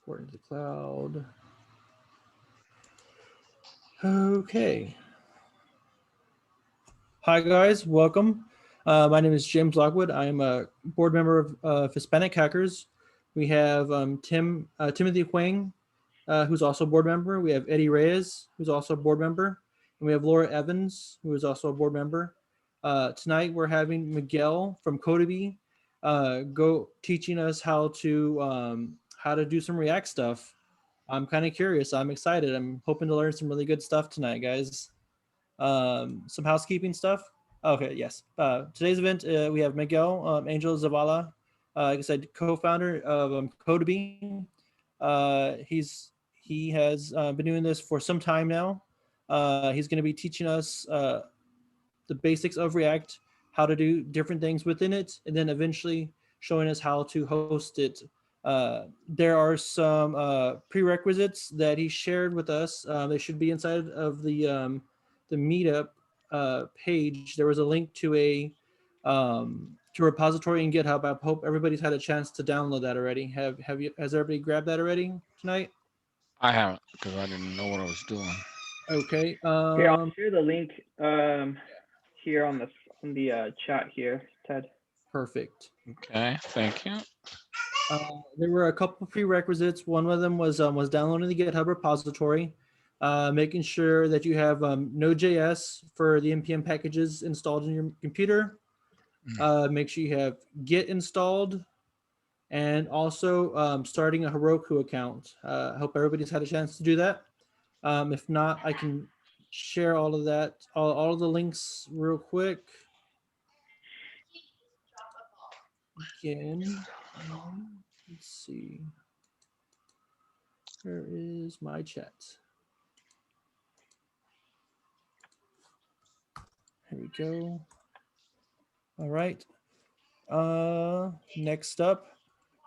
Export into the cloud. Okay. Hi guys, welcome. My name is James Lockwood. I am a board member of Hispanic Hackers. We have Timothy Huang, who's also a board member. We have Eddie Reyes, who's also a board member. And we have Laura Evans, who is also a board member. Tonight we're having Miguel from Codubee go teaching us how to do some React stuff. I'm kind of curious. I'm excited. I'm hoping to learn some really good stuff tonight, guys. Some housekeeping stuff. Okay, yes. Today's event, we have Miguel Angel Zavala, like I said, co-founder of Codubee. He has been doing this for some time now. He's going to be teaching us the basics of React, how to do different things within it, and then eventually showing us how to host it. There are some prerequisites that he shared with us. They should be inside of the meetup page. There was a link to a repository in GitHub. I hope everybody's had a chance to download that already. Has everybody grabbed that already tonight? I haven't, because I didn't know what I was doing. Okay. Here, I'll share the link here on the chat here, Ted. Perfect. Okay, thank you. There were a couple prerequisites. One of them was downloading the GitHub repository, making sure that you have Node.js for the npm packages installed in your computer. Make sure you have Git installed, and also starting a Heroku account. I hope everybody's had a chance to do that. If not, I can share all of that, all of the links real quick. Again, let's see. Where is my chat? Here we go. All right. Next up.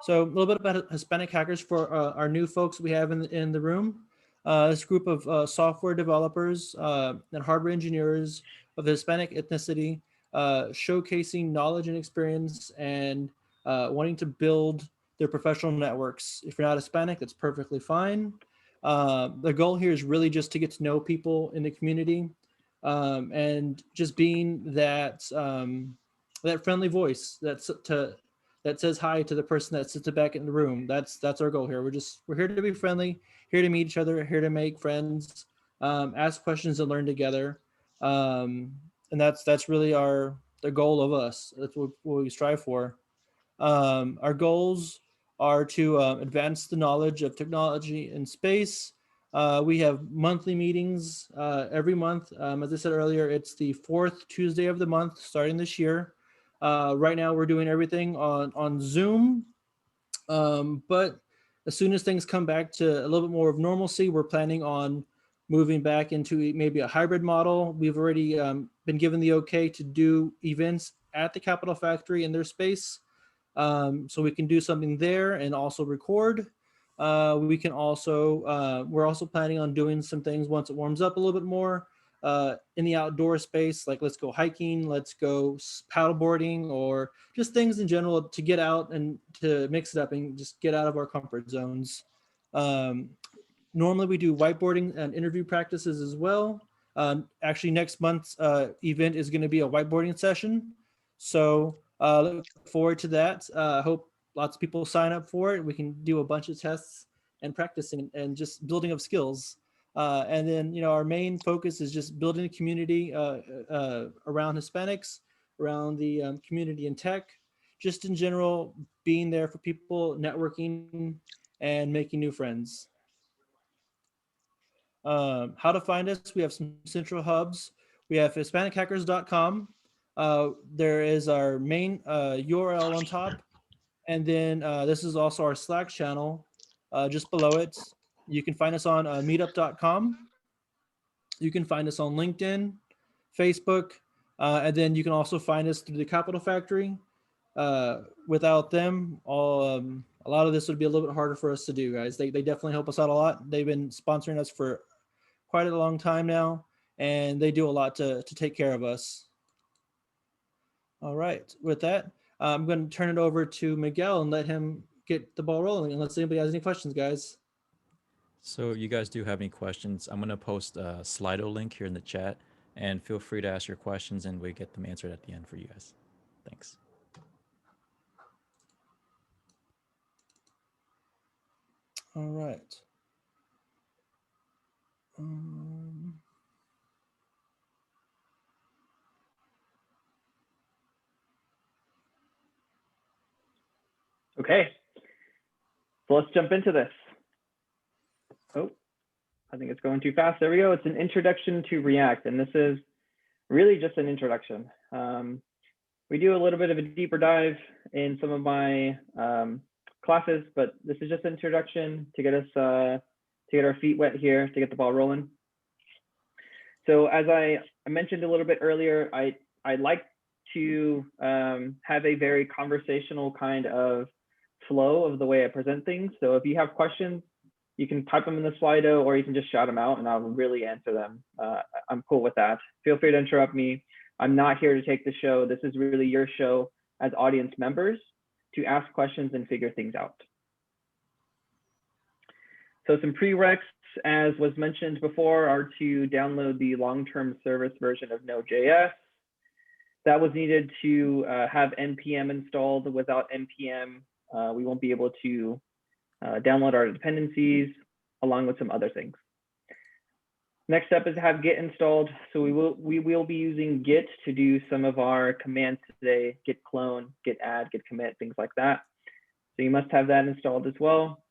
So a little bit about Hispanic Hackers for our new folks we have in the room. This group of software developers and hardware engineers of the Hispanic ethnicity, showcasing knowledge and experience and wanting to build their professional networks. If you're not Hispanic, that's perfectly fine. The goal here is really just to get to know people in the community and just being that that friendly voice that says hi to the person that sits back in the room. That's our goal here. We're here to be friendly, here to meet each other, here to make friends, ask questions and learn together. And that's really the goal of us. That's what we strive for. Our goals are to advance the knowledge of technology and space. We have monthly meetings every month. As I said earlier, it's the 4th Tuesday of the month starting this year. Right now we're doing everything on Zoom, but as soon as things come back to a little bit more of normalcy, we're planning on moving back into maybe a hybrid model. We've already been given the okay to do events at the Capitol Factory in their space. So we can do something there and also record. We can also, we're also planning on doing some things once it warms up a little bit more in the outdoor space, like let's go hiking, let's go paddleboarding, or just things in general to get out and to mix it up and just get out of our comfort zones. Normally we do whiteboarding and interview practices as well. Actually, next month's event is going to be a whiteboarding session. So look forward to that. Hope lots of people sign up for it. We can do a bunch of tests and practicing and just building of skills. And then, our main focus is just building a community around Hispanics, around the community in tech, just in general, being there for people, networking, and making new friends. How to find us? We have some central hubs. We have HispanicHackers.com. There is our main URL on top. And then this is also our Slack channel just below it. You can find us on meetup.com. You can find us on LinkedIn, Facebook, and then you can also find us through the Capital Factory. Without them, a lot of this would be a little bit harder for us to do, guys. They definitely help us out a lot. They've been sponsoring us for quite a long time now, and they do a lot to take care of us. All right, with that, I'm going to turn it over to Miguel and let him get the ball rolling unless anybody has any questions, guys. So if you guys do have any questions, I'm going to post a Slido link here in the chat, and feel free to ask your questions and we get them answered at the end for you guys. Thanks. All right. Okay, so let's jump into this. Oh, I think it's going too fast. There we go. It's an introduction to React, and this is really just an introduction. We do a little bit of a deeper dive in some of my classes, but this is just an introduction to get us to get our feet wet here, to get the ball rolling. So as I mentioned a little bit earlier, I like to have a very conversational kind of flow of the way I present things. So if you have questions, you can type them in the Slido, or you can just shout them out and I'll really answer them. I'm cool with that. Feel free to interrupt me. I'm not here to take the show. This is really your show as audience members to ask questions and figure things out. So some prereqs, as was mentioned before, are to download the long-term service version of Node.js. That was needed to have NPM installed. Without NPM, we won't be able to download our dependencies along with some other things. Next up is to have Git installed. So we will be using Git to do some of our commands today: Git clone, Git add, Git commit, things like that. So you must have that installed as well.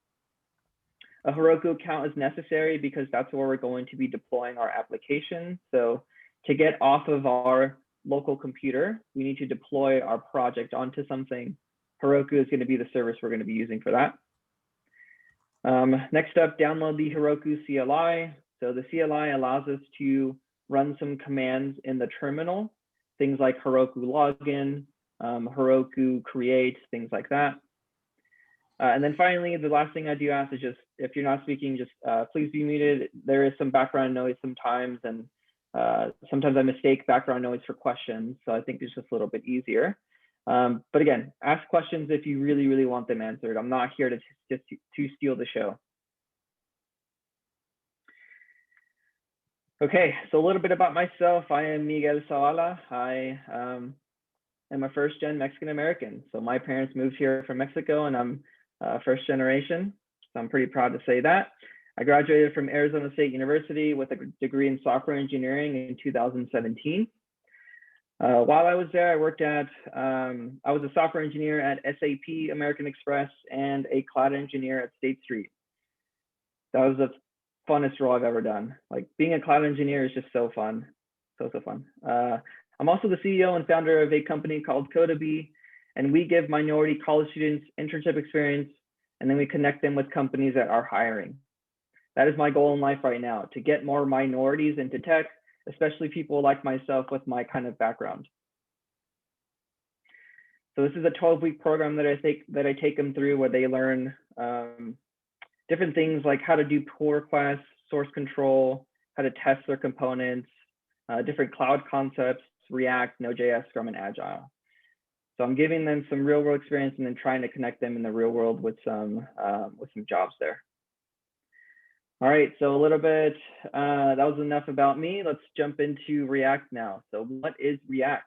A Heroku account is necessary because that's where we're going to be deploying our application. So to get off of our local computer, we need to deploy our project onto something. Heroku is going to be the service we're going to be using for that. Next up, download the Heroku CLI. So the CLI allows us to run some commands in the terminal, things like Heroku Login, Heroku Create, things like that. And then finally, the last thing I do ask is just, if you're not speaking, just please be muted. There is some background noise sometimes, and sometimes I mistake background noise for questions. So I think it's just a little bit easier. But again, ask questions if you really, really want them answered. I'm not here to just to steal the show. Okay, so a little bit about myself. I am Miguel Zavala. I am a first-gen Mexican-American. So my parents moved here from Mexico, and I'm first generation. So I'm pretty proud to say that. I graduated from Arizona State University with a degree in software engineering in 2017. While I was there, I worked at, I was a software engineer at SAP, American Express, and a cloud engineer at State Street. That was the funnest role I've ever done. Like, being a cloud engineer is just so fun, so fun. I'm also the CEO and founder of a company called Codubee, and we give minority college students internship experience, and then we connect them with companies that are hiring. That is my goal in life right now, to get more minorities into tech, especially people like myself with my kind of background. So this is a 12-week program that I take them through, where they learn different things like how to do pull requests, source control, how to test their components, different cloud concepts, React, Node.js, Scrum, and Agile. So I'm giving them some real world experience and then trying to connect them in the real world with some jobs there. All right, so a little bit, that was enough about me. Let's jump into React now. So what is React?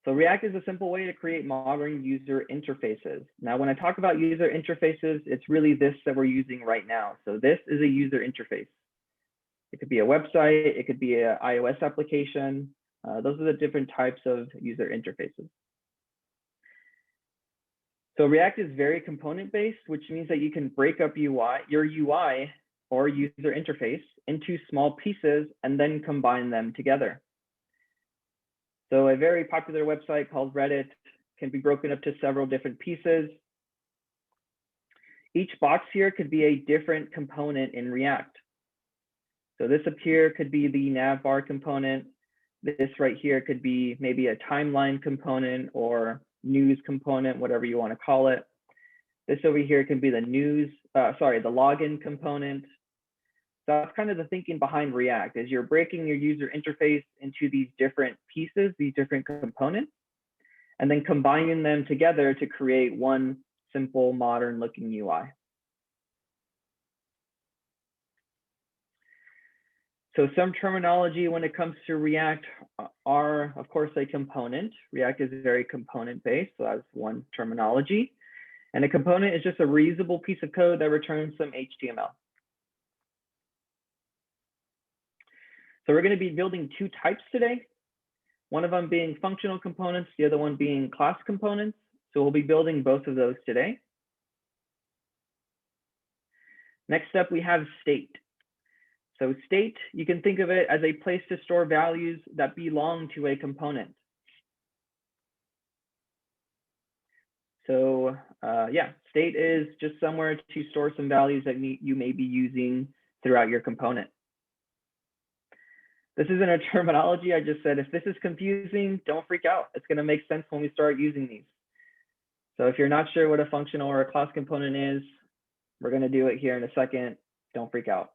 So React is a simple way to create modern user interfaces. Now, when I talk about user interfaces, it's really this that we're using right now. So this is a user interface. It could be a website, it could be an iOS application. Those are the different types of user interfaces. So React is very component-based, which means that you can break up your UI or user interface into small pieces and then combine them together. So a very popular website called Reddit can be broken up to several different pieces. Each box here could be a different component in React. So this up here could be the navbar component. This right here could be maybe a timeline component or news component, whatever you want to call it. This over here can be the the login component. So that's kind of the thinking behind React, is you're breaking your user interface into these different pieces, these different components, and then combining them together to create one simple, modern looking UI. So some terminology when it comes to React are, of course, a component. React is very component-based, so that's one terminology. And a component is just a reusable piece of code that returns some HTML. So we're going to be building two types today. One of them being functional components, the other one being class components. So we'll be building both of those today. Next up, we have state. So state, you can think of it as a place to store values that belong to a component. So yeah, state is just somewhere to store some values that you may be using throughout your component. This isn't a terminology. I just said, if this is confusing, don't freak out. It's going to make sense when we start using these. So if you're not sure what a functional or a class component is, we're going to do it here in a second. Don't freak out.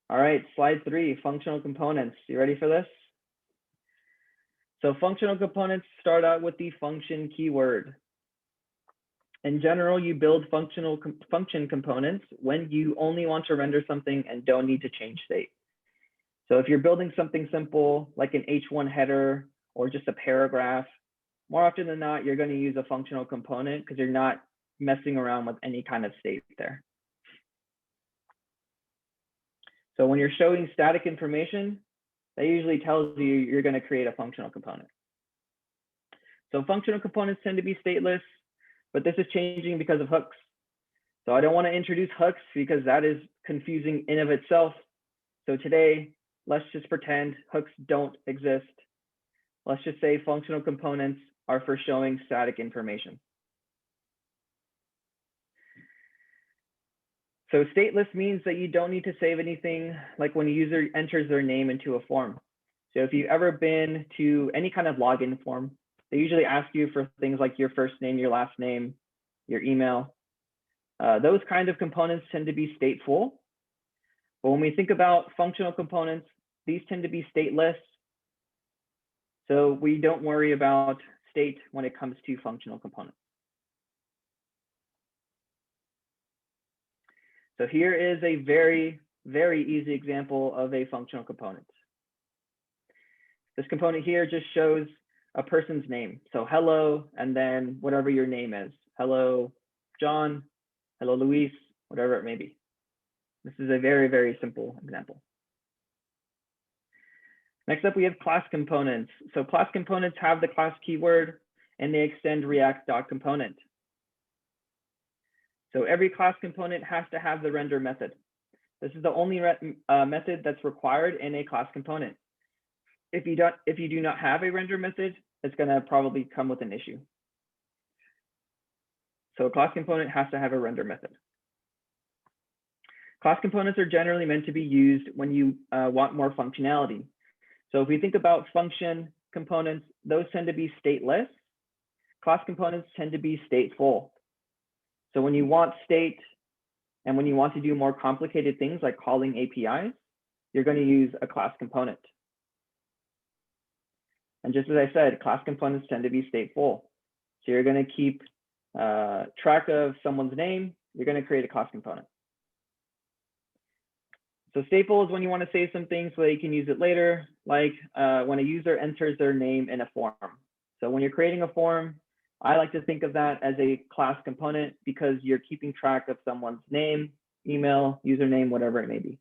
All right, slide 3, functional components. You ready for this? So functional components start out with the function keyword. In general, you build function components when you only want to render something and don't need to change state. So if you're building something simple like an H1 header or just a paragraph, more often than not, you're going to use a functional component because you're not messing around with any kind of state there. So when you're showing static information, that usually tells you you're going to create a functional component. So functional components tend to be stateless, but this is changing because of hooks. So I don't want to introduce hooks because that is confusing in of itself. So today, let's just pretend hooks don't exist. Let's just say functional components are for showing static information. So stateless means that you don't need to save anything, like when a user enters their name into a form. So if you've ever been to any kind of login form, they usually ask you for things like your first name, your last name, your email. Those kind of components tend to be stateful. But when we think about functional components, these tend to be stateless. So we don't worry about state when it comes to functional components. So here is a very, very easy example of a functional component. This component here just shows a person's name. So hello, and then whatever your name is. Hello, John. Hello, Luis, whatever it may be. This is a very, very simple example. Next up, we have class components. So class components have the class keyword, and they extend React.component. So every class component has to have the render method. This is the only method that's required in a class component. If you do not have a render method, it's going to probably come with an issue. So a class component has to have a render method. Class components are generally meant to be used when you want more functionality. So if we think about function components, those tend to be stateless. Class components tend to be stateful. So when you want state and when you want to do more complicated things like calling APIs, you're going to use a class component. And just as I said, class components tend to be stateful. So you're going to keep track of someone's name. You're going to create a class component. So stateful is when you want to save some things so that you can use it later, like when a user enters their name in a form. So when you're creating a form, I like to think of that as a class component because you're keeping track of someone's name, email, username, whatever it may be.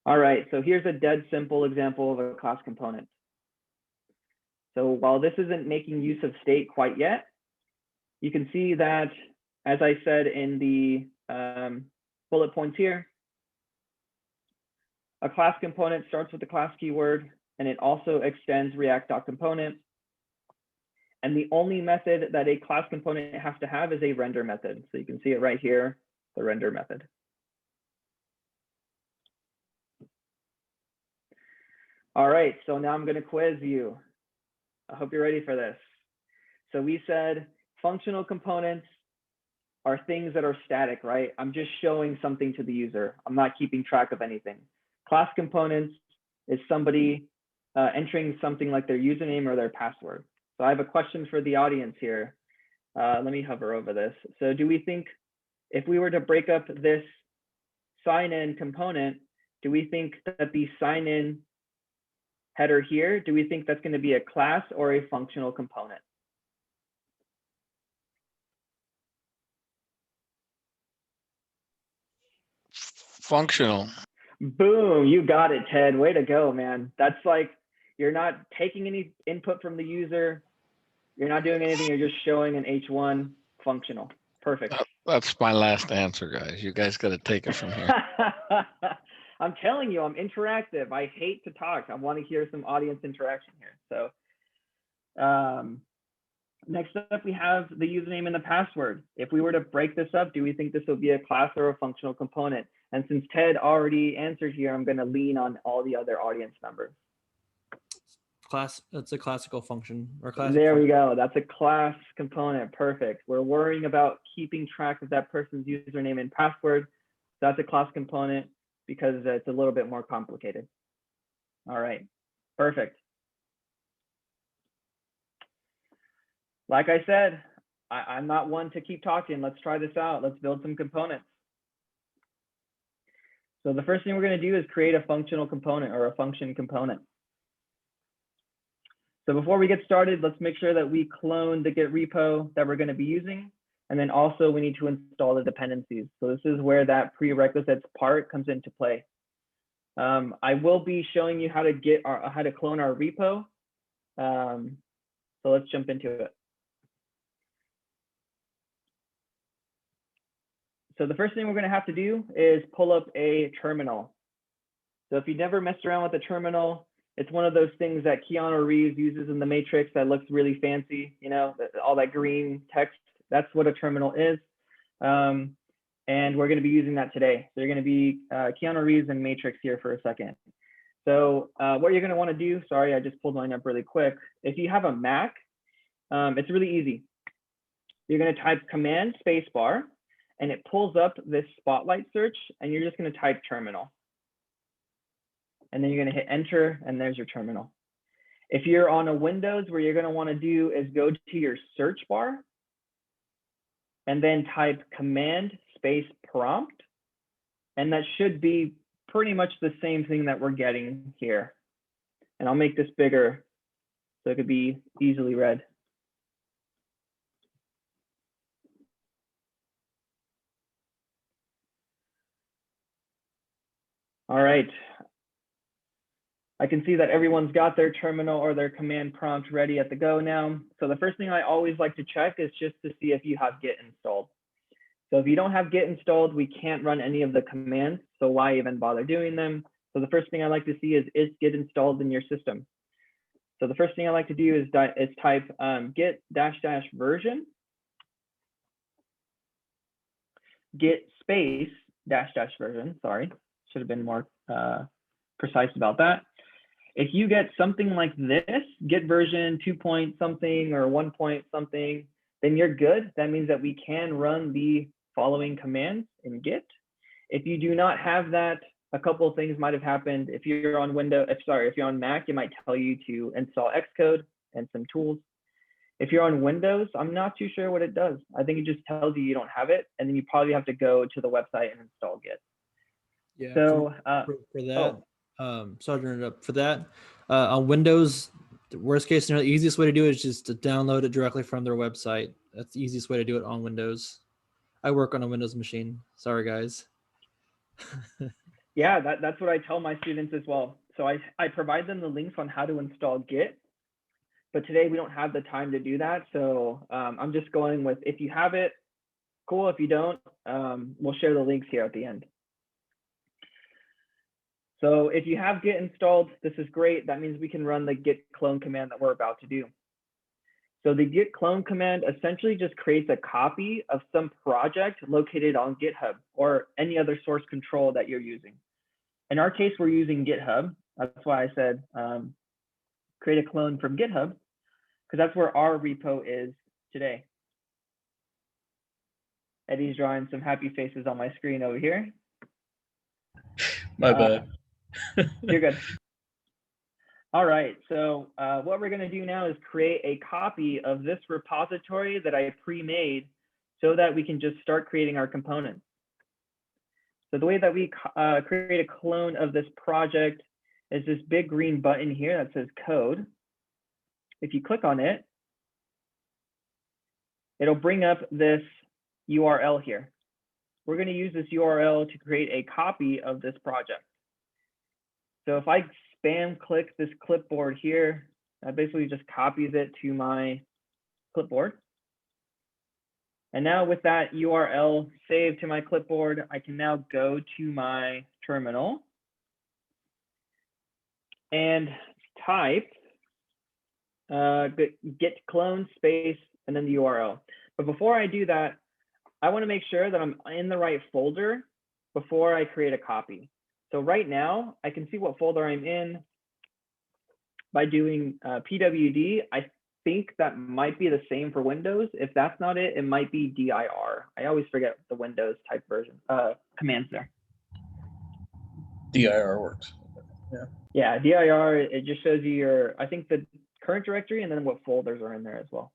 All right, so here's a dead simple example of a class component. So while this isn't making use of state quite yet, you can see that, as I said in the bullet points here, a class component starts with the class keyword, and it also extends React.component. And the only method that a class component has to have is a render method. So you can see it right here, the render method. All right, so now I'm going to quiz you. I hope you're ready for this. So we said functional components are things that are static, right? I'm just showing something to the user. I'm not keeping track of anything. Class components is somebody entering something like their username or their password. So I have a question for the audience here. Let me hover over this. So do we think if we were to break up this sign-in component, do we think that the sign-in header here, do we think that's going to be a class or a functional component? Functional. Boom, you got it, Ted. Way to go, man. That's like, you're not taking any input from the user. You're not doing anything. You're just showing an H1 functional. Perfect. That's my last answer, guys. You guys got to take it from here. I'm telling you, I'm interactive. I hate to talk. I want to hear some audience interaction here. So next up, we have the username and the password. If we were to break this up, do we think this will be a class or a functional component? And since Ted already answered here, I'm going to lean on all the other audience members. It's a classical function or classic. There we go. That's a class component. Perfect. We're worrying about keeping track of that person's username and password. That's a class component because it's a little bit more complicated. All right. Perfect. Like I said, I'm not one to keep talking. Let's try this out. Let's build some components. So the first thing we're going to do is create a functional component or a function component. So before we get started, let's make sure that we clone the Git repo that we're going to be using. And then also we need to install the dependencies. So this is where that prerequisites part comes into play. I will be showing you how to clone our repo. So let's jump into it. So the first thing we're going to have to do is pull up a terminal. So if you never messed around with a terminal, it's one of those things that Keanu Reeves uses in The Matrix that looks really fancy, you know, all that green text. That's what a terminal is. And we're going to be using that today. So you're going to be Keanu Reeves and Matrix here for a second. So what you're going to want to do, sorry, I just pulled mine up really quick. If you have a Mac, it's really easy. You're going to type command spacebar, and it pulls up this spotlight search, and you're just going to type terminal. And then you're going to hit enter, and there's your terminal. If you're on a Windows, what you're going to want to do is go to your search bar and then type command space prompt. And that should be pretty much the same thing that we're getting here. And I'll make this bigger so it could be easily read. All right. I can see that everyone's got their terminal or their command prompt ready at the go now. So the first thing I always like to check is just to see if you have Git installed. So if you don't have Git installed, we can't run any of the commands. So why even bother doing them? So the first thing I like to see is Git installed in your system? So the first thing I like to do is type git -- version, git space -- version, sorry, should have been more precise about that. If you get something like this, git version 2 point something or 1 point something, then you're good. That means that we can run the following commands in Git. If you do not have that, a couple of things might have happened. If you're on if you're on Mac, it might tell you to install Xcode and some tools. If you're on Windows, I'm not too sure what it does. I think it just tells you don't have it, and then you probably have to go to the website and install Git. Yeah. So for that, sorry to interrupt. For that, on Windows, the worst case scenario, the easiest way to do it is just to download it directly from their website. That's the easiest way to do it on Windows. I work on a Windows machine. Sorry, guys. Yeah, that's what I tell my students as well. So I provide them the links on how to install Git, but today we don't have the time to do that. So I'm just going with, if you have it, cool. If you don't, we'll share the links here at the end. So if you have Git installed, this is great. That means we can run the git clone command that we're about to do. So the git clone command essentially just creates a copy of some project located on GitHub or any other source control that you're using. In our case, we're using GitHub. That's why I said create a clone from GitHub, because that's where our repo is today. Eddie's drawing some happy faces on my screen over here. My bad. You're good. All right, so what we're gonna do now is create a copy of this repository that I pre-made so that we can just start creating our components. So the way that we create a clone of this project is this big green button here that says code. If you click on it, it'll bring up this URL here. We're going to use this URL to create a copy of this project. So if I spam click this clipboard here, that basically just copies it to my clipboard. And now with that URL saved to my clipboard, I can now go to my terminal and type git clone space and then the URL. But before I do that, I want to make sure that I'm in the right folder before I create a copy. So right now, I can see what folder I'm in by doing pwd. I think that might be the same for Windows. If that's not it, it might be dir. I always forget the Windows type version commands there. dir works. Yeah, dir, it just shows you your, I think the current directory and then what folders are in there as well.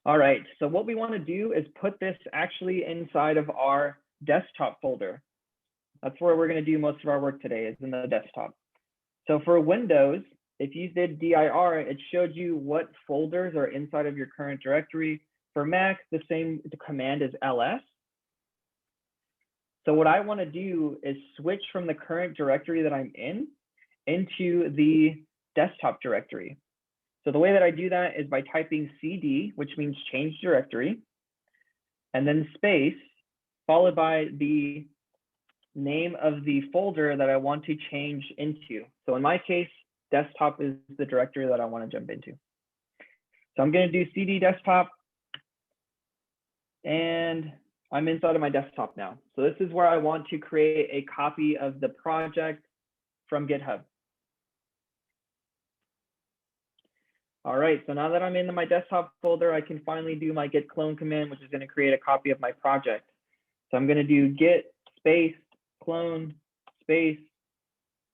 All right, so what we want to do is put this actually inside of our desktop folder. That's where we're going to do most of our work today, is in the desktop. So for Windows, if you did dir, it showed you what folders are inside of your current directory. For Mac, the command is ls. So what I want to do is switch from the current directory that I'm in into the desktop directory. So the way that I do that is by typing cd, which means change directory, and then space, followed by the name of the folder that I want to change into. So in my case, desktop is the directory that I want to jump into. So I'm going to do cd desktop, and I'm inside of my desktop now. So this is where I want to create a copy of the project from GitHub. All right, so now that I'm in my desktop folder, I can finally do my git clone command, which is going to create a copy of my project. So I'm going to do git space clone space,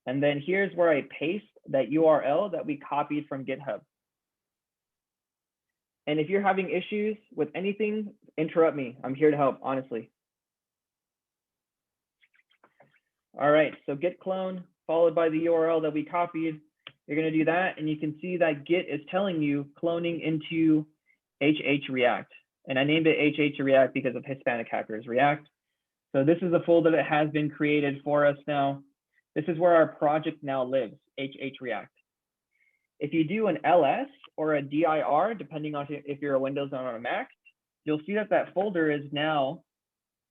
and then here's where I paste that URL that we copied from GitHub. And if you're having issues with anything, interrupt me. I'm here to help, honestly. All right, so git clone followed by the URL that we copied. You're going to do that, and you can see that Git is telling you cloning into HH React. And I named it HH React because of Hispanic hackers React. So this is a folder that has been created for us now. This is where our project now lives, HH React. If you do an ls or a dir, depending on if you're a Windows or a Mac, you'll see that that folder is now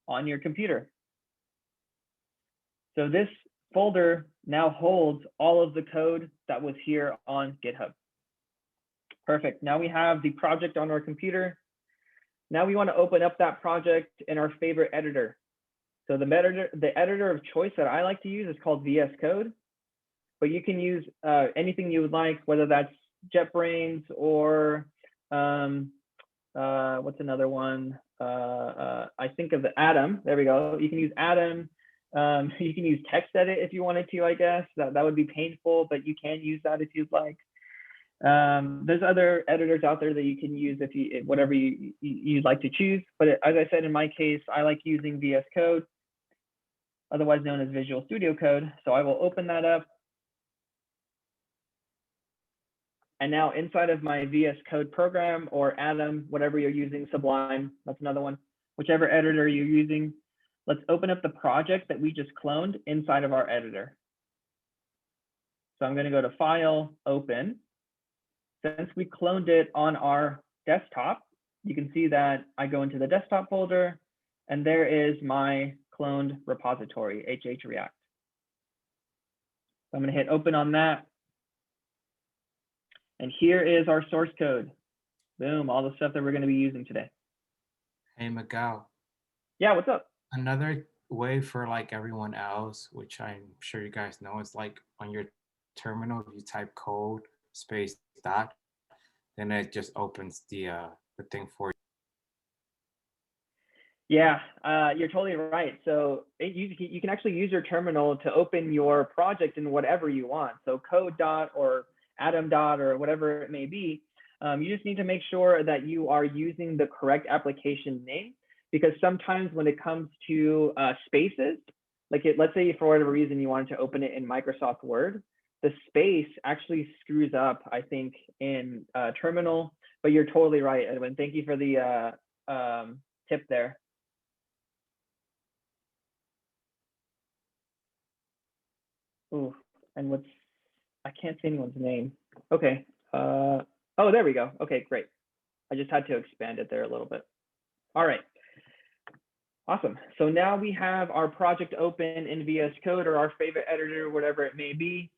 on your computer. So this folder now holds all of the code that was here on GitHub. Perfect. Now we have the project on our computer. Now we want to open up that project in our favorite editor. So the editor of choice that I like to use is called VS Code, but you can use anything you would like, whether that's JetBrains or what's another one? I think of the Atom. There we go. You can use Atom. You can use TextEdit if you wanted to, I guess. That would be painful, but you can use that if you'd like. There's other editors out there that you can use if you, whatever you'd like to choose. But as I said, in my case, I like using VS Code, otherwise known as Visual Studio Code. So I will open that up. And now inside of my VS Code program or Atom, whatever you're using, Sublime, that's another one, whichever editor you're using, let's open up the project that we just cloned inside of our editor. So I'm going to go to File, Open. Since we cloned it on our desktop, you can see that I go into the desktop folder, and there is my cloned repository, HH React. So I'm going to hit Open on that. And here is our source code. Boom, all the stuff that we're going to be using today. Hey, Miguel. Yeah, what's up? Another way for like everyone else, which I'm sure you guys know, is like on your terminal, if you type code space dot, then it just opens the thing for you. Yeah, you're totally right. So you can actually use your terminal to open your project in whatever you want. So code dot or atom dot or whatever it may be. You just need to make sure that you are using the correct application name, because sometimes when it comes to spaces, like let's say for whatever reason you wanted to open it in Microsoft Word, the space actually screws up, I think, in terminal. But you're totally right, Edwin. Thank you for the tip there. Ooh, and I can't see anyone's name. Okay. Oh, there we go. Okay, great. I just had to expand it there a little bit. All right. Awesome. So now we have our project open in VS Code or our favorite editor, whatever it may be.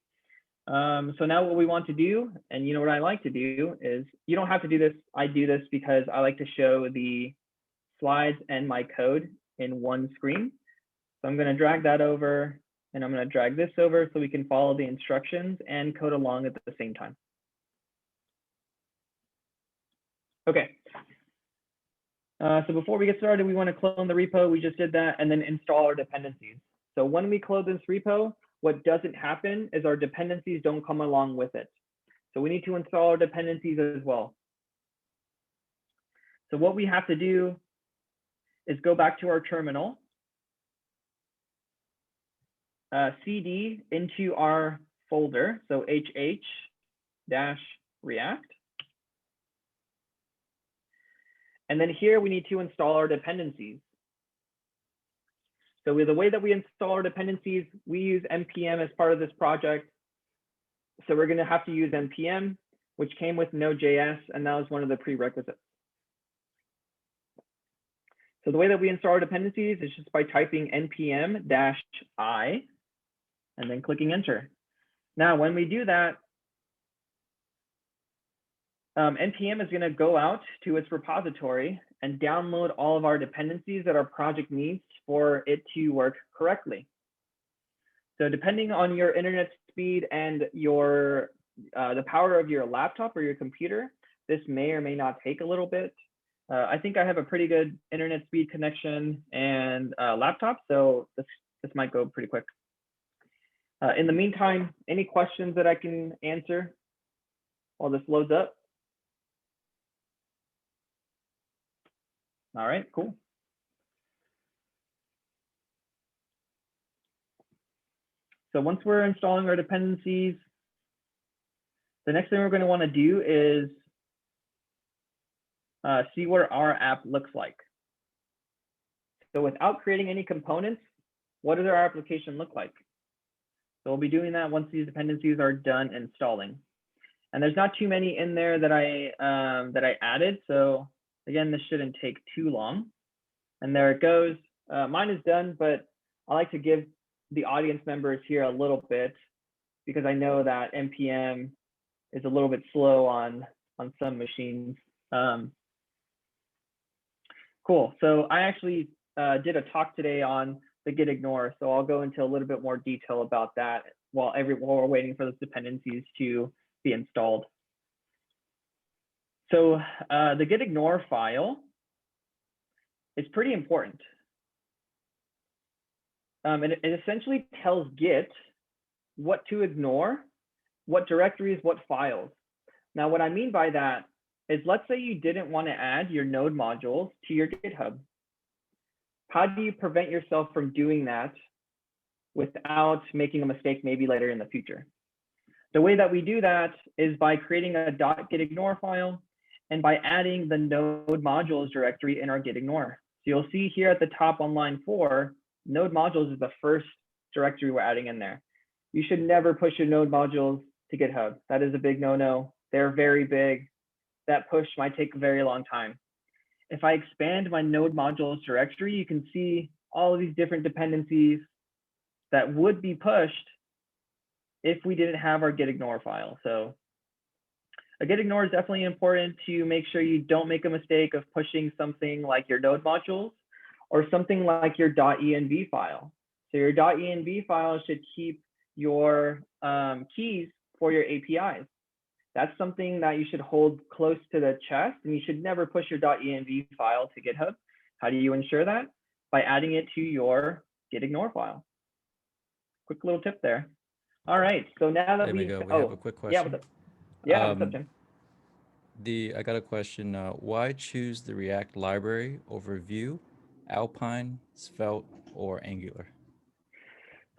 So now what we want to do, and you know what I like to do is, you don't have to do this. I do this because I like to show the slides and my code in one screen. So I'm going to drag that over, and I'm going to drag this over so we can follow the instructions and code along at the same time. Okay. So before we get started, we want to clone the repo. We just did that, and then install our dependencies. So when we clone this repo, what doesn't happen is our dependencies don't come along with it. So we need to install our dependencies as well. So what we have to do is go back to our terminal, cd into our folder, so hh-react. And then here we need to install our dependencies. So the way that we install our dependencies, we use npm as part of this project. So we're going to have to use npm, which came with Node.js, and that was one of the prerequisites. So the way that we install our dependencies is just by typing npm-i and then clicking enter. Now, when we do that, npm is going to go out to its repository and download all of our dependencies that our project needs for it to work correctly. So depending on your internet speed and your the power of your laptop or your computer, this may or may not take a little bit. I think I have a pretty good internet speed connection and laptop, so this might go pretty quick. In the meantime, any questions that I can answer while this loads up? All right, cool. So once we're installing our dependencies, the next thing we're going to want to do is see what our app looks like. So without creating any components, what does our application look like? So we'll be doing that once these dependencies are done installing. And there's not too many in there that I added. So again, this shouldn't take too long. And there it goes. Mine is done, but I like to give the audience members here a little bit, because I know that npm is a little bit slow on some machines. Cool. So I actually did a talk today on the git ignore, so I'll go into a little bit more detail about that while we're waiting for those dependencies to be installed. So the git ignore file is pretty important. It essentially tells Git what to ignore, what directories, what files. Now, what I mean by that is, let's say you didn't want to add your node modules to your GitHub. How do you prevent yourself from doing that without making a mistake maybe later in the future? The way that we do that is by creating a .gitignore file and by adding the node modules directory in our gitignore. So you'll see here at the top on line 4, node modules is the first directory we're adding in there. You should never push your node modules to GitHub. That is a big no-no. They're very big. That push might take a very long time. If I expand my node modules directory, you can see all of these different dependencies that would be pushed if we didn't have our gitignore file. So a gitignore is definitely important to make sure you don't make a mistake of pushing something like your node modules or something like your .env file. So your .env file should keep your keys for your APIs. That's something that you should hold close to the chest, and you should never push your .env file to GitHub. How do you ensure that? By adding it to your git ignore file. Quick little tip there. All right, so now that There we go. We oh, have a quick yeah, question. what's up? Yeah, what's up, Um, Tim? I got a question. Why choose the React library over Vue, Alpine, Svelte, or Angular?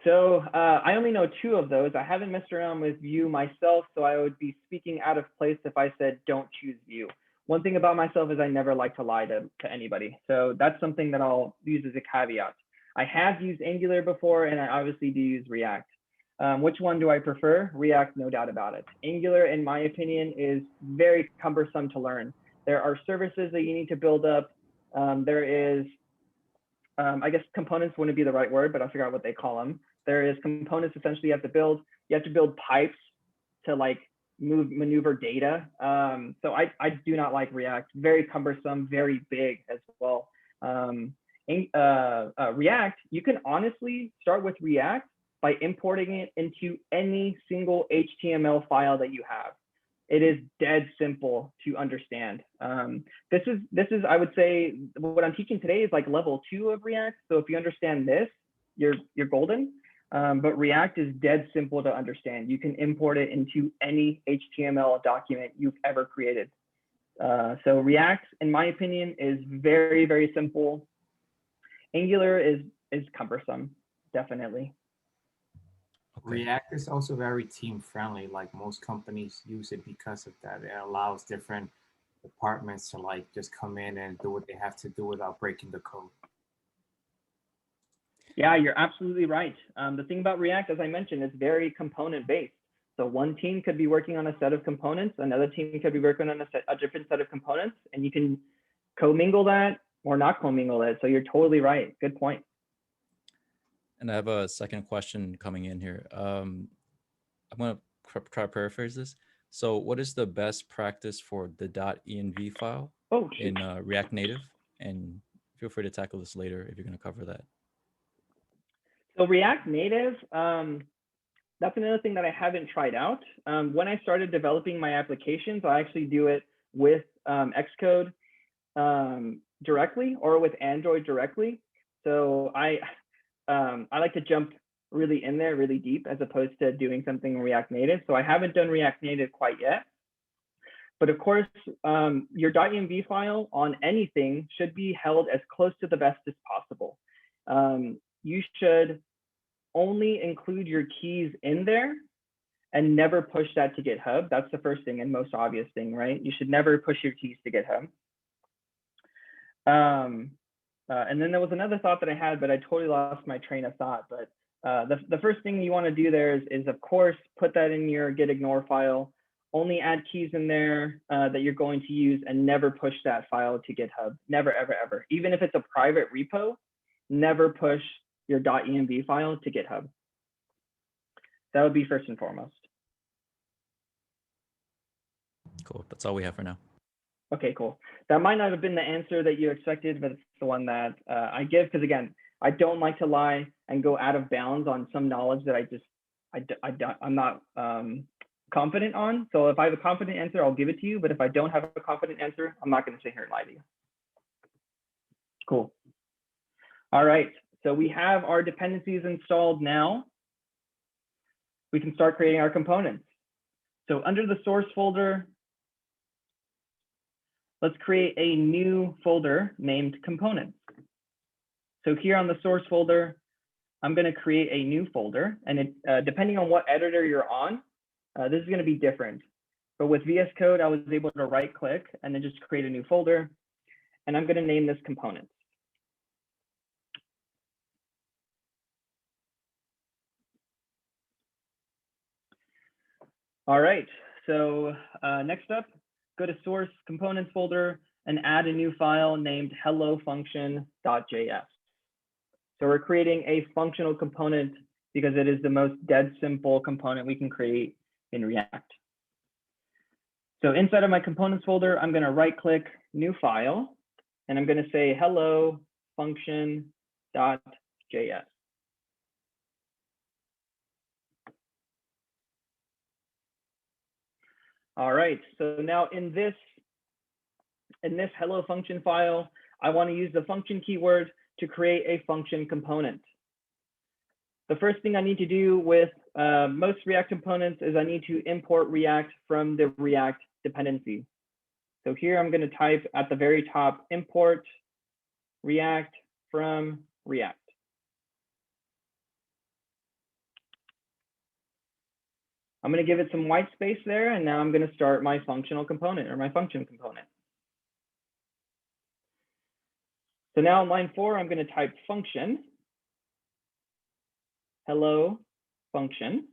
So I only know 2 of those. I haven't messed around with Vue myself, so I would be speaking out of place if I said don't choose Vue. One thing about myself is I never like to lie to anybody. So that's something that I'll use as a caveat. I have used Angular before, and I obviously do use React. Which one do I prefer? React, no doubt about it. Angular, in my opinion, is very cumbersome to learn. There are services that you need to build up. There is, I guess components wouldn't be the right word, but I forgot what they call them. There is components essentially you have to build. You have to build pipes to like maneuver data. So I do not like React. Very cumbersome, very big as well. React, you can honestly start with React by importing it into any single HTML file that you have. It is dead simple to understand. This is I would say what I'm teaching today is like level 2 of React. So if you understand this, you're golden. But React is dead simple to understand. You can import it into any HTML document you've ever created. So React, in my opinion, is very, very simple. Angular is cumbersome, definitely. Okay. React is also very team friendly. Like most companies use it because of that. It allows different departments to like just come in and do what they have to do without breaking the code. Yeah, you're absolutely right. The thing about React, as I mentioned, is very component based. So one team could be working on a set of components, another team could be working on a different set of components, and you can commingle that or not commingle it. So you're totally right. Good point. And I have a second question coming in here. I'm going to try to paraphrase this. So what is the best practice for the .env file in React Native? And feel free to tackle this later if you're going to cover that. So React Native, that's another thing that I haven't tried out. When I started developing my applications, I actually do it with Xcode directly or with Android directly. So I like to jump really in there, really deep, as opposed to doing something in React Native. So I haven't done React Native quite yet. But of course, your .env file on anything should be held as close to the best as possible. You should only include your keys in there and never push that to GitHub. That's the first thing and most obvious thing, right? You should never push your keys to GitHub. And then there was another thought that I had, but I totally lost my train of thought. But the first thing you want to do there is of course, put that in your git ignore file, only add keys in there that you're going to use and never push that file to GitHub. Never, ever, ever. Even if it's a private repo, never push your .env file to GitHub. That would be first and foremost. Cool. That's all we have for now. Okay, cool. That might not have been the answer that you expected, but it's the one that I give because again, I don't like to lie and go out of bounds on some knowledge that I'm not confident on. So if I have a confident answer, I'll give it to you. But if I don't have a confident answer, I'm not going to sit here and lie to you. Cool. All right. So we have our dependencies installed now. We can start creating our components. So under the source folder, let's create a new folder named components. So here on the source folder, I'm going to create a new folder. And it, depending on what editor you're on, this is going to be different. But with VS Code, I was able to right click and then just create a new folder. And I'm going to name this components. All right, so next up, go to source components folder and add a new file named hello function.js. So we're creating a functional component because it is the most dead simple component we can create in React. So inside of my components folder, I'm going to right click new file and I'm going to say hello function.js. All right, so now in this hello function file, I want to use the function keyword to create a function component. The first thing I need to do with most React components is I need to import React from the React dependency. So here I'm going to type at the very top, import React from React. I'm going to give it some white space there, and now I'm going to start my functional component or my function component. So now in line 4, I'm going to type function, hello function.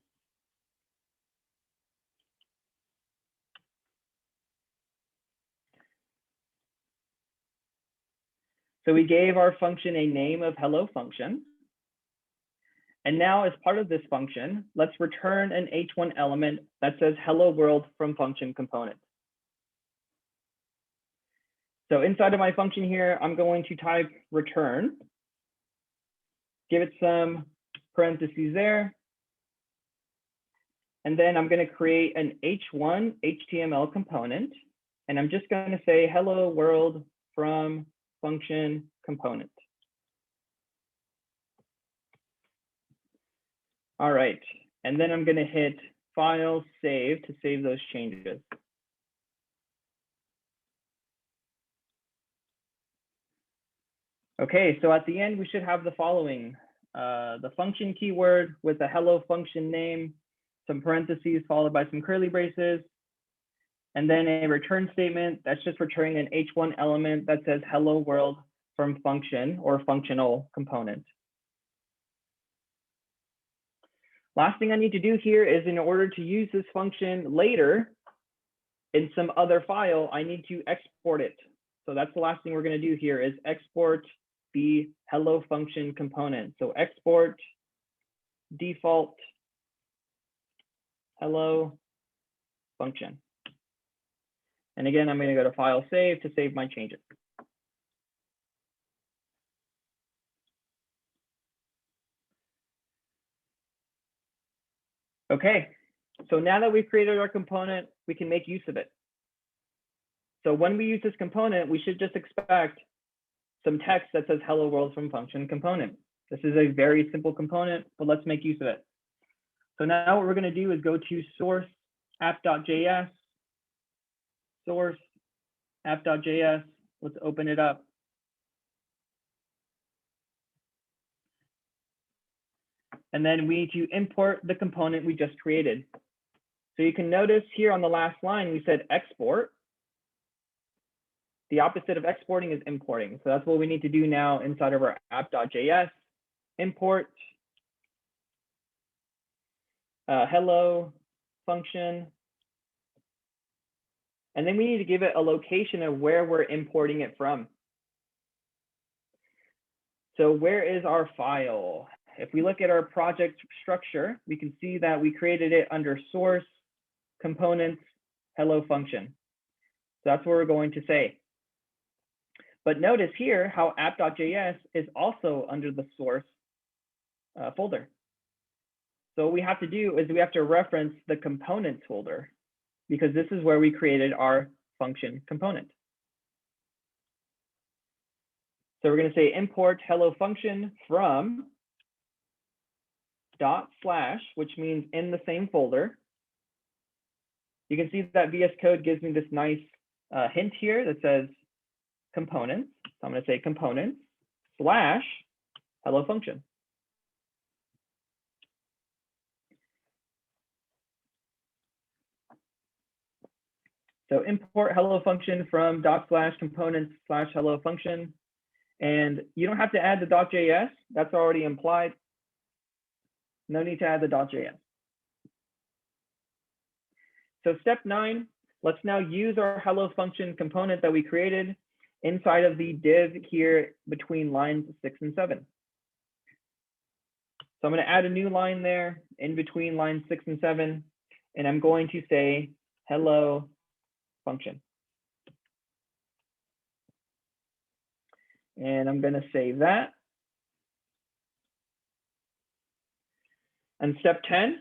So we gave our function a name of hello function. And now as part of this function, let's return an H1 element that says hello world from function component. So inside of my function here, I'm going to type return, give it some parentheses there. And then I'm going to create an H1 HTML component. And I'm just going to say hello world from function component. All right, and then I'm going to hit File, Save to save those changes. Okay, so at the end, we should have the following. The function keyword with the hello function name, some parentheses followed by some curly braces, and then a return statement that's just returning an H1 element that says hello world from function or functional component. Last thing I need to do here is in order to use this function later in some other file, I need to export it. So that's the last thing we're going to do here is export the hello function component. So export default hello function. And again, I'm going to go to File, Save to save my changes. Okay, so now that we've created our component, we can make use of it. So when we use this component, we should just expect some text that says hello world from function component. This is a very simple component, but let's make use of it. So now what we're going to do is go to source app.js, source app.js. Let's open it up. And then we need to import the component we just created. So you can notice here on the last line, we said export. The opposite of exporting is importing. So that's what we need to do now inside of our app.js. Import hello function. And then we need to give it a location of where we're importing it from. So where is our file? If we look at our project structure, we can see that we created it under source, components, hello function. So that's what we're going to say. But notice here how app.js is also under the source folder. So what we have to do is we have to reference the components folder because this is where we created our function component. So we're going to say import hello function from // which means in the same folder. You can see that VS Code gives me this nice hint here that says components. So I'm going to say components / hello function. So import hello function from // components / hello function. And you don't have to add the .js. That's already implied. No need to add the .js. So step 9, let's now use our hello function component that we created inside of the div here between lines 6 and 7. So I'm going to add a new line there in between lines 6 and 7, and I'm going to say hello function. And I'm going to save that. And step 10,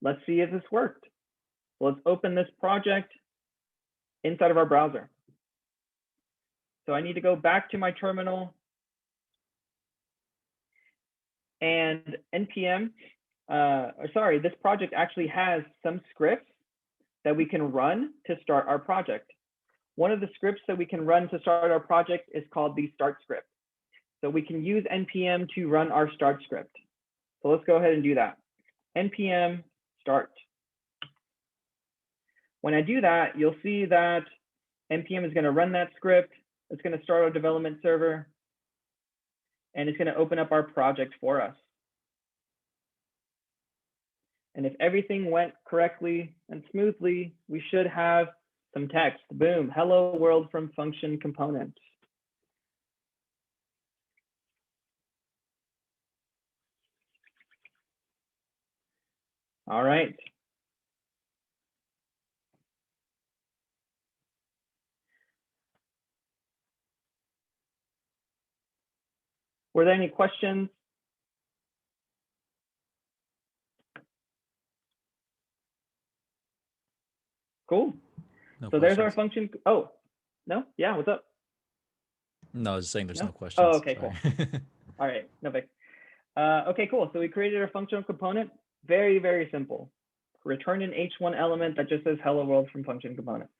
let's see if this worked. So let's open this project inside of our browser. So I need to go back to my terminal and npm, this project actually has some scripts that we can run to start our project. One of the scripts that we can run to start our project is called the start script. So we can use npm to run our start script. So let's go ahead and do that. npm start. When I do that, you'll see that npm is going to run that script. It's going to start our development server, and it's going to open up our project for us. And if everything went correctly and smoothly, we should have some text. Boom, hello world from function component. All right. Were there any questions? Cool. No So there's our questions. function. Oh, no? Yeah, what's up? No, I was just saying there's No? no questions. Oh, okay, Sorry. cool. All right, no big. Okay, cool. So we created a functional component. Very, very simple. Return an H1 element that just says hello world from function component.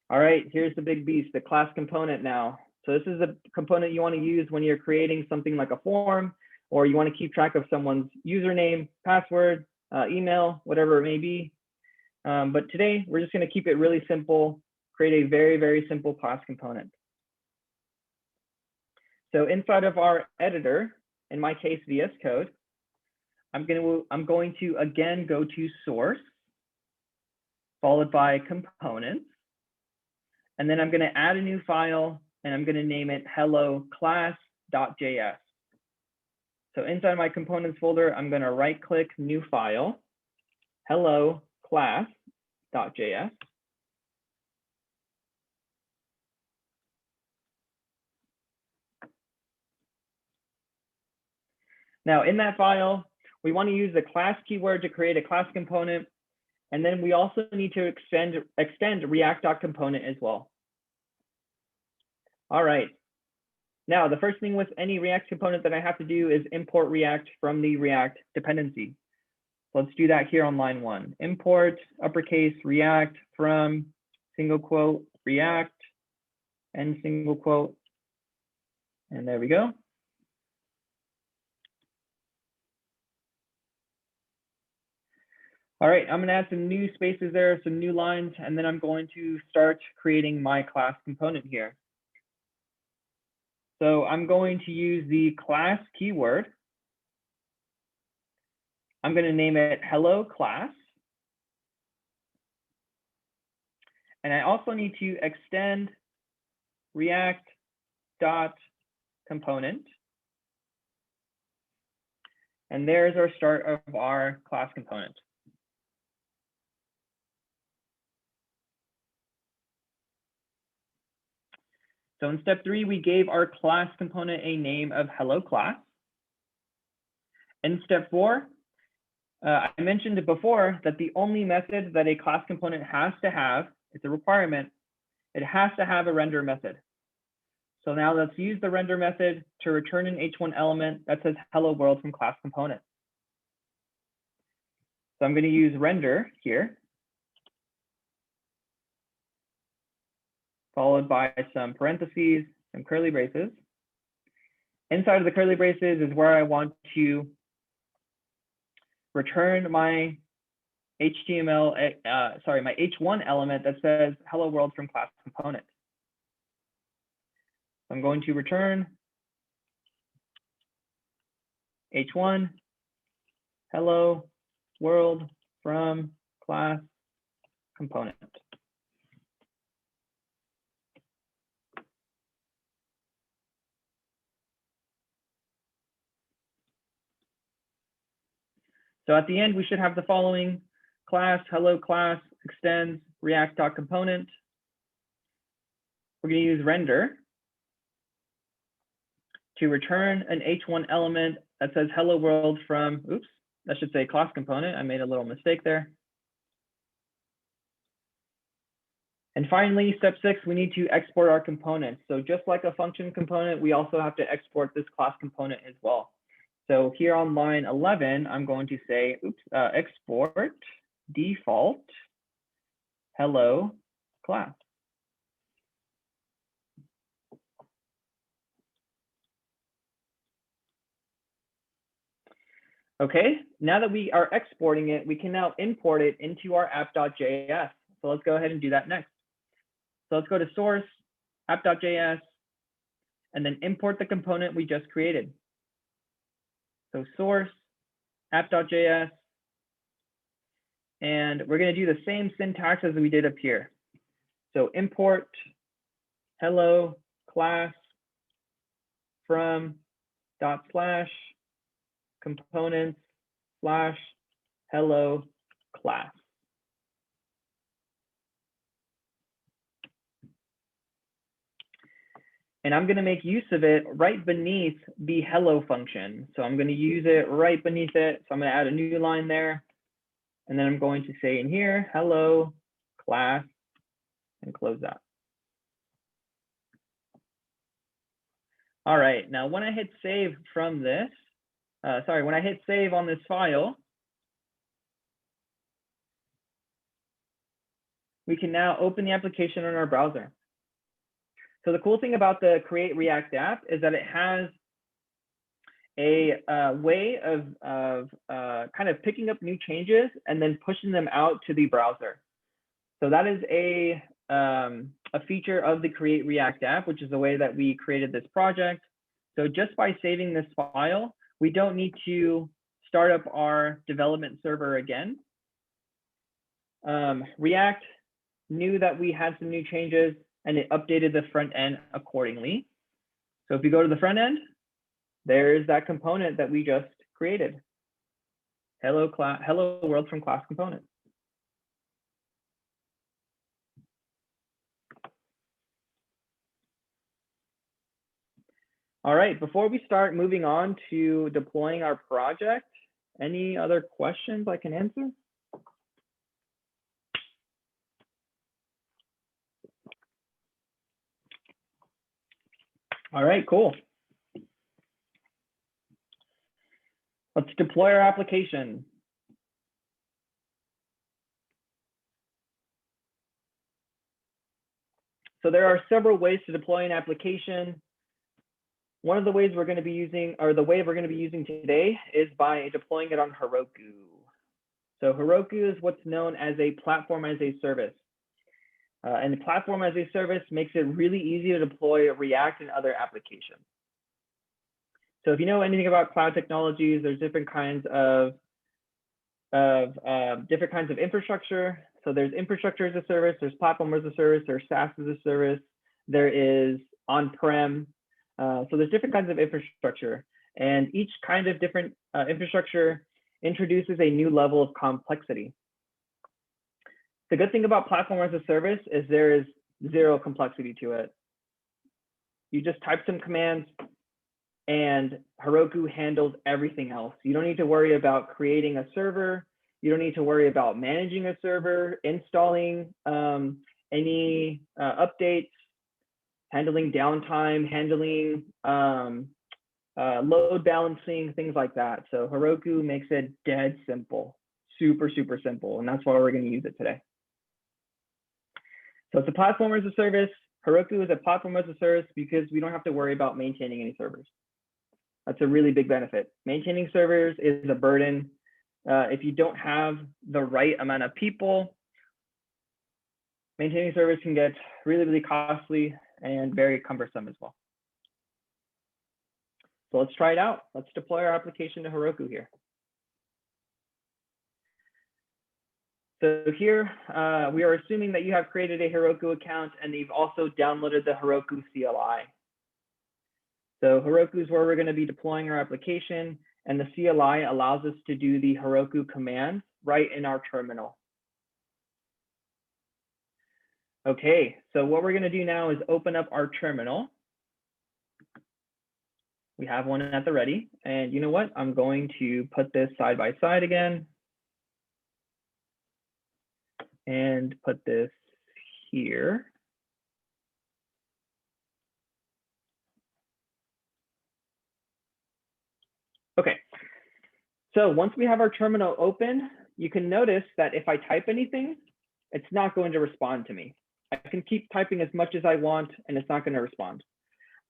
All right, here's the big beast, the class component now. So this is the component you want to use when you're creating something like a form, or you want to keep track of someone's username, password, email, whatever it may be. But today, we're just going to keep it really simple, create a very, very simple class component. So inside of our editor, in my case, VS Code, I'm going to again go to source, followed by components. And then I'm going to add a new file, and I'm going to name it hello class.js. So inside my components folder, I'm going to right click new file, hello class.js. Now in that file, we want to use the class keyword to create a class component. And then we also need to extend React.component as well. All right. Now, the first thing with any React component that I have to do is import React from the React dependency. Let's do that here on line 1. Import uppercase React from single quote React and single quote. And there we go. All right, I'm going to add some new spaces there, some new lines, and then I'm going to start creating my class component here. So I'm going to use the class keyword. I'm going to name it hello class. And I also need to extend React.component. And there's our start of our class component. So in step 3, we gave our class component a name of hello class. In step 4, I mentioned before that the only method that a class component has to have, it's a requirement, it has to have a render method. So now let's use the render method to return an H1 element that says hello world from class component. So I'm going to use render here, followed by some parentheses, some curly braces. Inside of the curly braces is where I want to return my HTML, my H1 element that says hello world from class component. I'm going to return H1 hello world from class component. So at the end, we should have the following: class, hello class, extends React.component. We're going to use render to return an H1 element that says hello world from, oops, that should say class component. I made a little mistake there. And finally, step 6, we need to export our components. So just like a function component, we also have to export this class component as well. So here on line 11, I'm going to say, export default hello class. Okay, now that we are exporting it, we can now import it into our app.js. So let's go ahead and do that next. So let's go to source, app.js, and then import the component we just created. So source, app.js, and we're going to do the same syntax as we did up here. So import hello class from /components /hello class. And I'm going to make use of it right beneath the hello function. So I'm going to use it right beneath it. So I'm going to add a new line there. And then I'm going to say in here, hello class, and close that. All right, now when I hit save from this, when I hit save on this file, we can now open the application in our browser. So the cool thing about the Create React app is that it has a way of kind of picking up new changes and then pushing them out to the browser. So that is a feature of the Create React app, which is the way that we created this project. So just by saving this file, we don't need to start up our development server again. React knew that we had some new changes and it updated the front end accordingly. So if you go to the front end, there's that component that we just created. Hello world from class component. All right, before we start moving on to deploying our project, any other questions I can answer? All right, cool. Let's deploy our application. So there are several ways to deploy an application. One of the ways we're going to be using, or the way we're going to be using today, is by deploying it on Heroku. So Heroku is what's known as a platform as a service. And the platform as a service makes it really easy to deploy React and other applications. So if you know anything about cloud technologies, there's different kinds of infrastructure. So there's infrastructure as a service, there's platform as a service, there's SaaS as a service, there is on-prem. So there's different kinds of infrastructure, and each kind of different infrastructure introduces a new level of complexity. The good thing about platform as a service is there is zero complexity to it. You just type some commands and Heroku handles everything else. You don't need to worry about creating a server. You don't need to worry about managing a server, installing any updates, handling downtime, handling load balancing, things like that. So Heroku makes it dead simple, super, super simple. And that's why we're going to use it today. So it's a platform as a service. Heroku is a platform as a service because we don't have to worry about maintaining any servers. That's a really big benefit. Maintaining servers is a burden. If you don't have the right amount of people, maintaining servers can get really, really costly and very cumbersome as well. So let's try it out. Let's deploy our application to Heroku here. So here, we are assuming that you have created a Heroku account and you've also downloaded the Heroku CLI. So Heroku is where we're going to be deploying our application, and the CLI allows us to do the Heroku commands right in our terminal. Okay, so what we're going to do now is open up our terminal. We have one at the ready, and you know what? I'm going to put this side by side again and put this here. Okay, so once we have our terminal open, you can notice that if I type anything, it's not going to respond to me. I can keep typing as much as I want and it's not going to respond.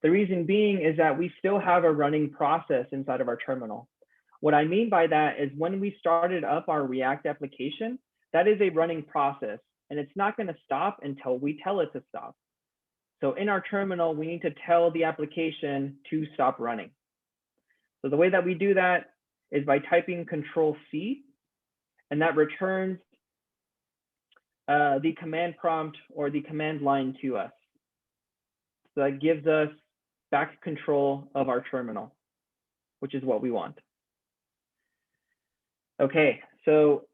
The reason being is that we still have a running process inside of our terminal. What I mean by that is when we started up our React application, that is a running process and it's not going to stop until we tell it to stop. So in our terminal, we need to tell the application to stop running. So the way that we do that is by typing Control-C, and that returns the command prompt or the command line to us. So that gives us back control of our terminal, which is what we want. Okay, so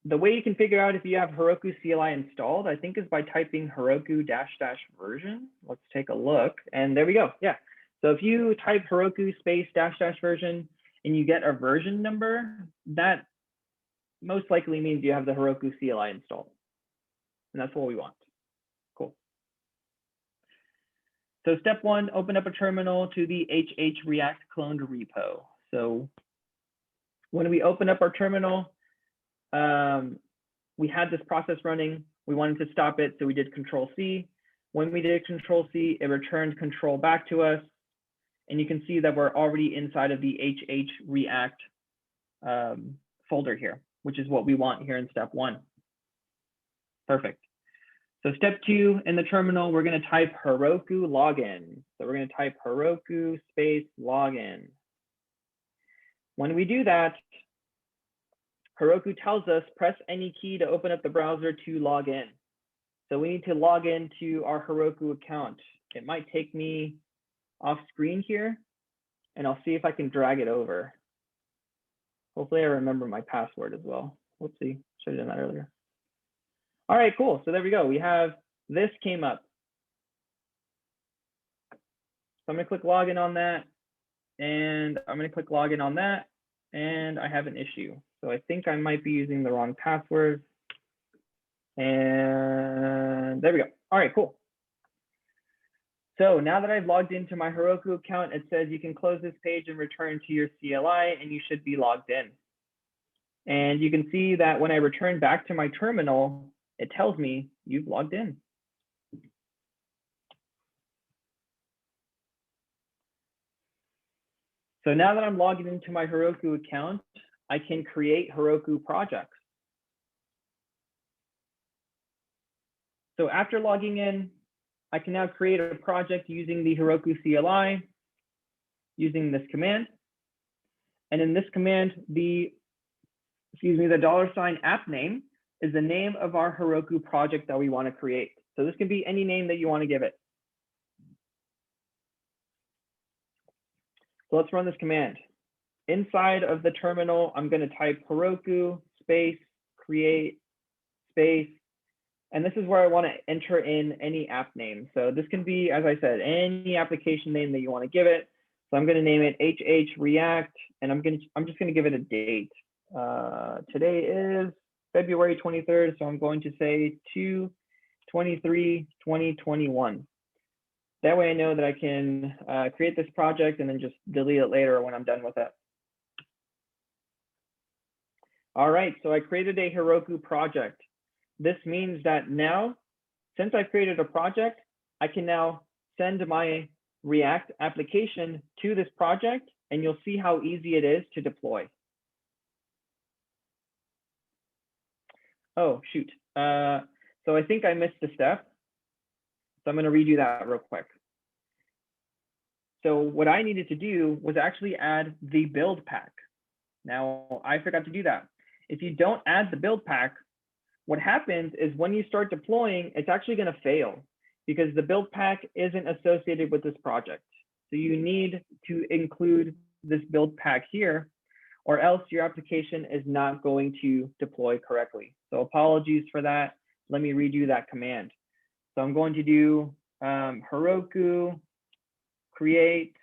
the way you can figure out if you have Heroku CLI installed, I think is by typing Heroku --version. Let's take a look, and there we go. Yeah. So if you type Heroku space -- version and you get a version number, that most likely means you have the Heroku CLI installed. And that's what we want. Cool. So step one, open up a terminal to the HH React cloned repo. So when we open up our terminal, we had this process running. We wanted to stop it, so we did Control-C. When we did Control-C, it returned control back to us. And you can see that we're already inside of the HH React folder here, which is what we want here in step one. Perfect. So step two, in the terminal, we're going to type Heroku Login. So we're going to type Heroku space login. When we do that, Heroku tells us press any key to open up the browser to log in. So we need to log into our Heroku account. It might take me off screen here, and I'll see if I can drag it over. Hopefully I remember my password as well. Let's see, should have done that earlier. All right, cool. So there we go. We have this came up. So I'm gonna click login on that, and I'm gonna click login on that, and I have an issue. So I think I might be using the wrong password. And there we go. All right, cool. So now that I've logged into my Heroku account, it says you can close this page and return to your CLI, and you should be logged in. And you can see that when I return back to my terminal, it tells me you've logged in. So now that I'm logging into my Heroku account, I can create Heroku projects. So after logging in, I can now create a project using the Heroku CLI, using this command. And in this command, the $app name is the name of our Heroku project that we want to create. So this can be any name that you want to give it. So let's run this command. Inside of the terminal, I'm going to type Heroku space create space. And this is where I want to enter in any app name. So this can be, as I said, any application name that you want to give it. So I'm going to name it HH React, and I'm just going to give it a date. Today is February 23rd, so I'm going to say 2/23/2021. That way I know that I can create this project and then just delete it later when I'm done with it. All right, so I created a Heroku project. This means that now, since I've created a project, I can now send my React application to this project, and you'll see how easy it is to deploy. Oh, shoot. So I think I missed a step. So I'm going to redo that real quick. So what I needed to do was actually add the build pack. Now, I forgot to do that. If you don't add the build pack, what happens is when you start deploying, it's actually going to fail because the build pack isn't associated with this project. So you need to include this build pack here, or else your application is not going to deploy correctly. So apologies for that. Let me redo that command. So I'm going to do Heroku create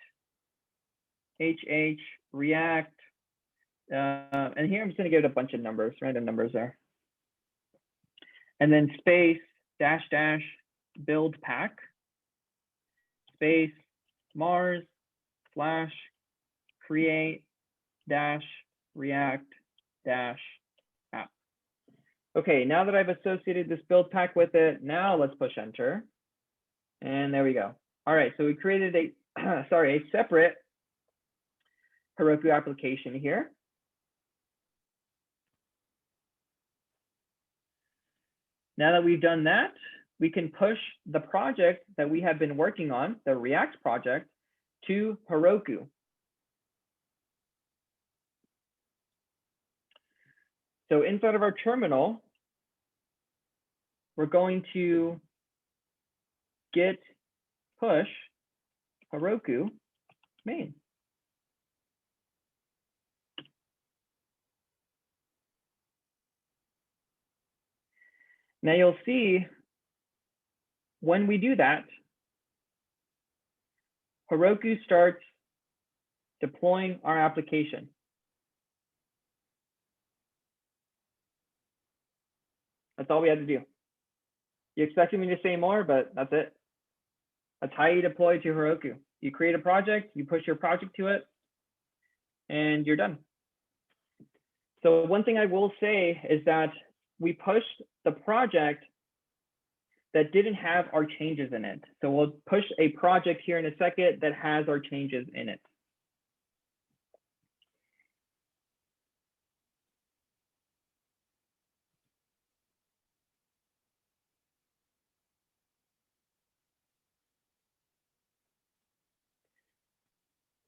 HH React. And here I'm just going to give it a bunch of numbers, random numbers there. And then space /build pack space Mars / create -react -app. Okay, now that I've associated this build pack with it, now let's push enter. And there we go. All right, so we created a a separate Heroku application here. Now that we've done that, we can push the project that we have been working on, the React project, to Heroku. So inside of our terminal, we're going to git push Heroku main. Now you'll see when we do that, Heroku starts deploying our application. That's all we had to do. You expected me to say more, but that's it. That's how you deploy to Heroku. You create a project, you push your project to it, and you're done. So one thing I will say is that we pushed the project that didn't have our changes in it. So we'll push a project here in a second that has our changes in it.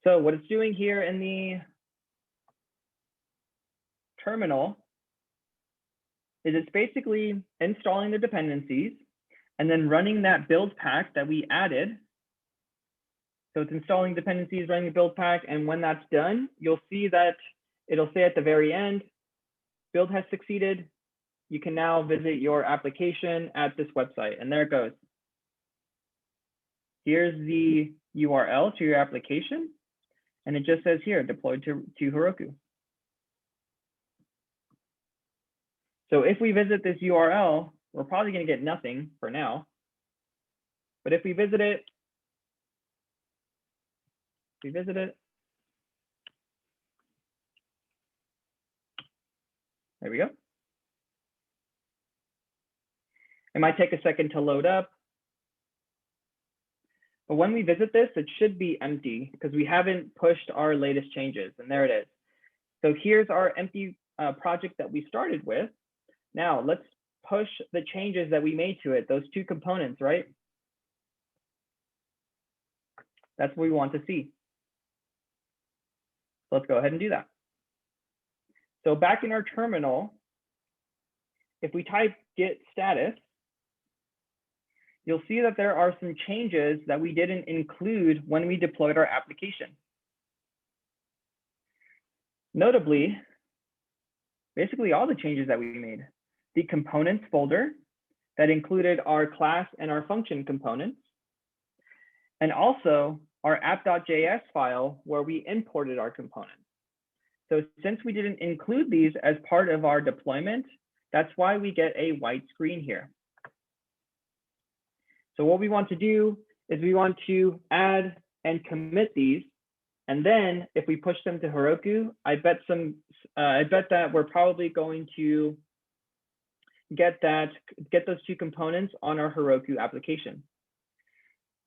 So what it's doing here in the terminal is it's basically installing the dependencies and then running that build pack that we added. So it's installing dependencies, running the build pack, and when that's done, you'll see that it'll say at the very end, build has succeeded. You can now visit your application at this website, and there it goes. Here's the URL to your application, and it just says here, deployed to Heroku. So if we visit this URL, we're probably going to get nothing for now. But if we visit it, there we go. It might take a second to load up. But when we visit this, it should be empty because we haven't pushed our latest changes. And there it is. So here's our empty project that we started with. Now let's push the changes that we made to it, those two components, right? That's what we want to see. So let's go ahead and do that. So back in our terminal, if we type git status, you'll see that there are some changes that we didn't include when we deployed our application. Notably, basically all the changes that we made. The components folder that included our class and our function components, and also our app.js file where we imported our components. So since we didn't include these as part of our deployment, that's why we get a white screen here. So what we want to do is we want to add and commit these. And then if we push them to Heroku, I bet that we're probably going to get those two components on our Heroku application.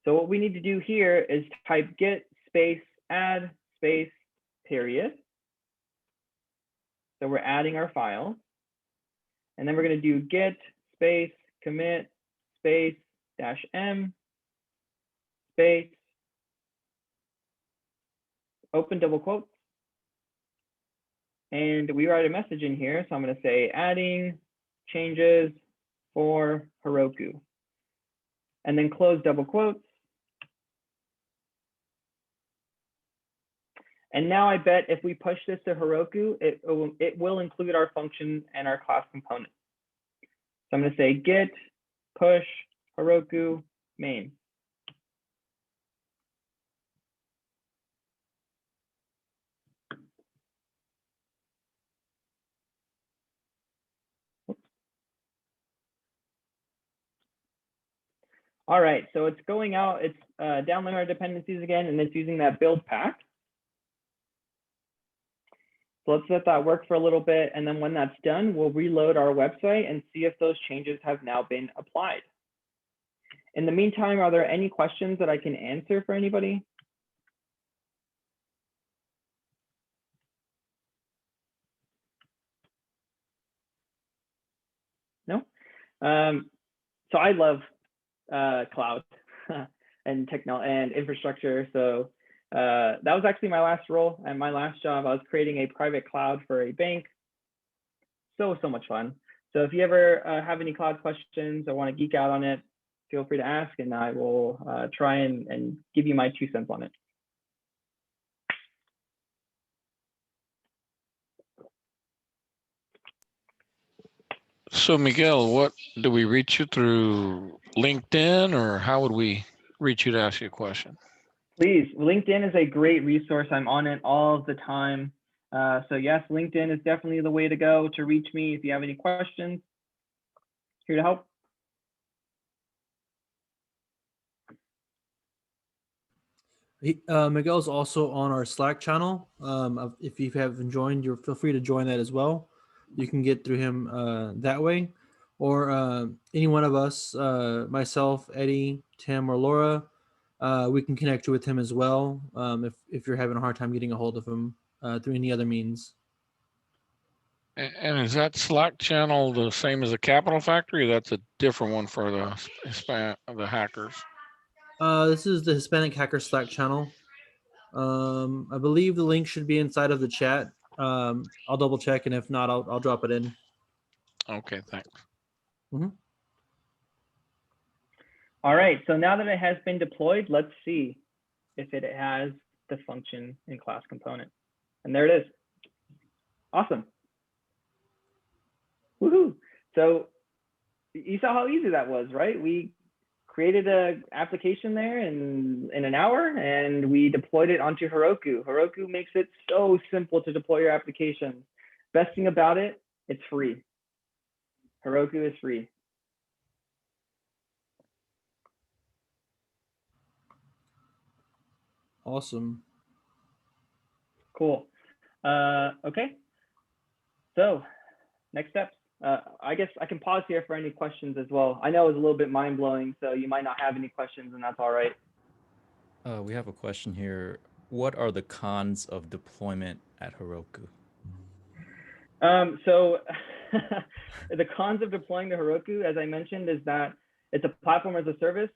So what we need to do here is type git space add space period. So we're adding our files. And then we're going to do git space commit space -m space open double quotes. And we write a message in here. So I'm going to say adding changes for Heroku. And then close double quotes. And now I bet if we push this to Heroku, it will include our function and our class component. So I'm going to say git push Heroku main. All right, so it's going out, it's downloading our dependencies again, and it's using that build pack. So let's let that work for a little bit. And then when that's done, we'll reload our website and see if those changes have now been applied. In the meantime, are there any questions that I can answer for anybody? No? So I love cloud and infrastructure. So that was actually my last role and my last job. I was creating a private cloud for a bank. So much fun. So if you ever have any cloud questions or want to geek out on it, feel free to ask, and I will try and give you my 2 cents on it. So Miguel, what do we reach you through LinkedIn, or how would we reach you to ask you a question? Please, LinkedIn is a great resource. I'm on it all the time. So yes, LinkedIn is definitely the way to go to reach me if you have any questions. Here to help. Miguel's also on our Slack channel. If you haven't joined, feel free to join that as well. You can get through him that way, or any one of us, myself, Eddie, Tim, or Laura, we can connect you with him as well if you're having a hard time getting a hold of him through any other means. And is that Slack channel the same as the Capital Factory? Or that's a different one for the hackers. This is the Hispanic Hacker Slack channel. I believe the link should be inside of the chat. I'll double check, and if not, I'll drop it in. Okay, thanks. Mm-hmm. All right, so now that it has been deployed, let's see if it has the function in class component. And there it is. Awesome. Woohoo. So you saw how easy that was, right? We created an application there in an hour, and we deployed it onto Heroku. Heroku makes it so simple to deploy your applications. Best thing about it, it's free. Heroku is free. Awesome. Cool. Okay. So next steps. I guess I can pause here for any questions as well. I know it's a little bit mind-blowing, so you might not have any questions, and that's all right. We have a question here. What are the cons of deployment at Heroku? So the cons of deploying to Heroku, as I mentioned, is that it's a platform as a service.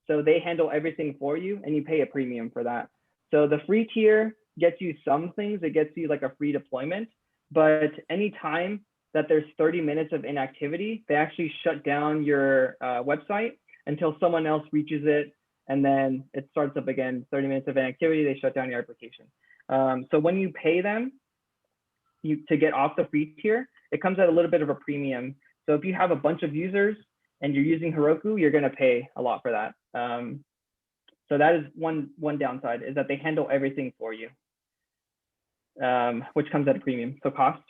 So they handle everything for you, and you pay a premium for that. So the free tier gets you some things. It gets you like a free deployment, but anytime that there's 30 minutes of inactivity, they actually shut down your website until someone else reaches it, and then it starts up again. 30 minutes of inactivity, they shut down your application. So when you pay them to get off the free tier, it comes at a little bit of a premium. So if you have a bunch of users and you're using Heroku, you're going to pay a lot for that. So that is one downside, is that they handle everything for you, which comes at a premium, so cost.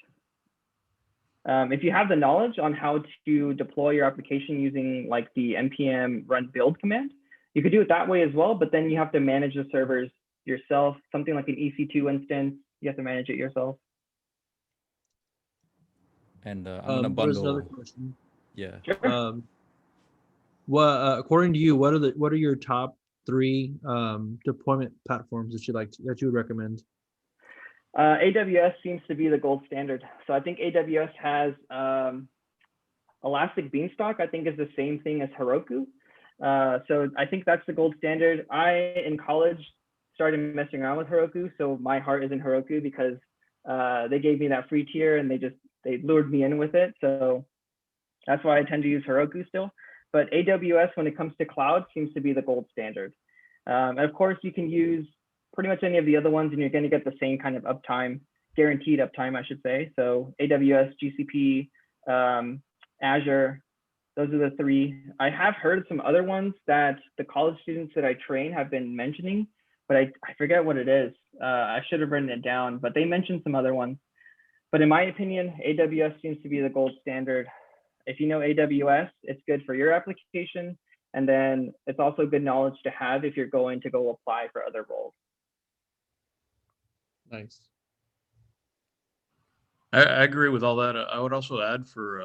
If you have the knowledge on how to deploy your application using like the npm run build command, you could do it that way as well, but then you have to manage the servers yourself. Something like an EC2 instance, you have to manage it yourself. And I'm gonna bundle. There's another question. Yeah. Sure. According to you, what are your top 3 deployment platforms that you would recommend? AWS seems to be the gold standard. So I think AWS has Elastic Beanstalk, I think is the same thing as Heroku. So I think that's the gold standard. In college, started messing around with Heroku. So my heart is in Heroku because they gave me that free tier and they lured me in with it. So that's why I tend to use Heroku still. But AWS, when it comes to cloud, seems to be the gold standard. And of course, you can use pretty much any of the other ones, and you're going to get the same kind of uptime, guaranteed uptime, I should say. So AWS, GCP, Azure, those are the 3. I have heard some other ones that the college students that I train have been mentioning, but I forget what it is. I should have written it down, but they mentioned some other ones. But in my opinion, AWS seems to be the gold standard. If you know AWS, it's good for your application. And then it's also good knowledge to have if you're going to go apply for other roles. Nice. I agree with all that. I would also add for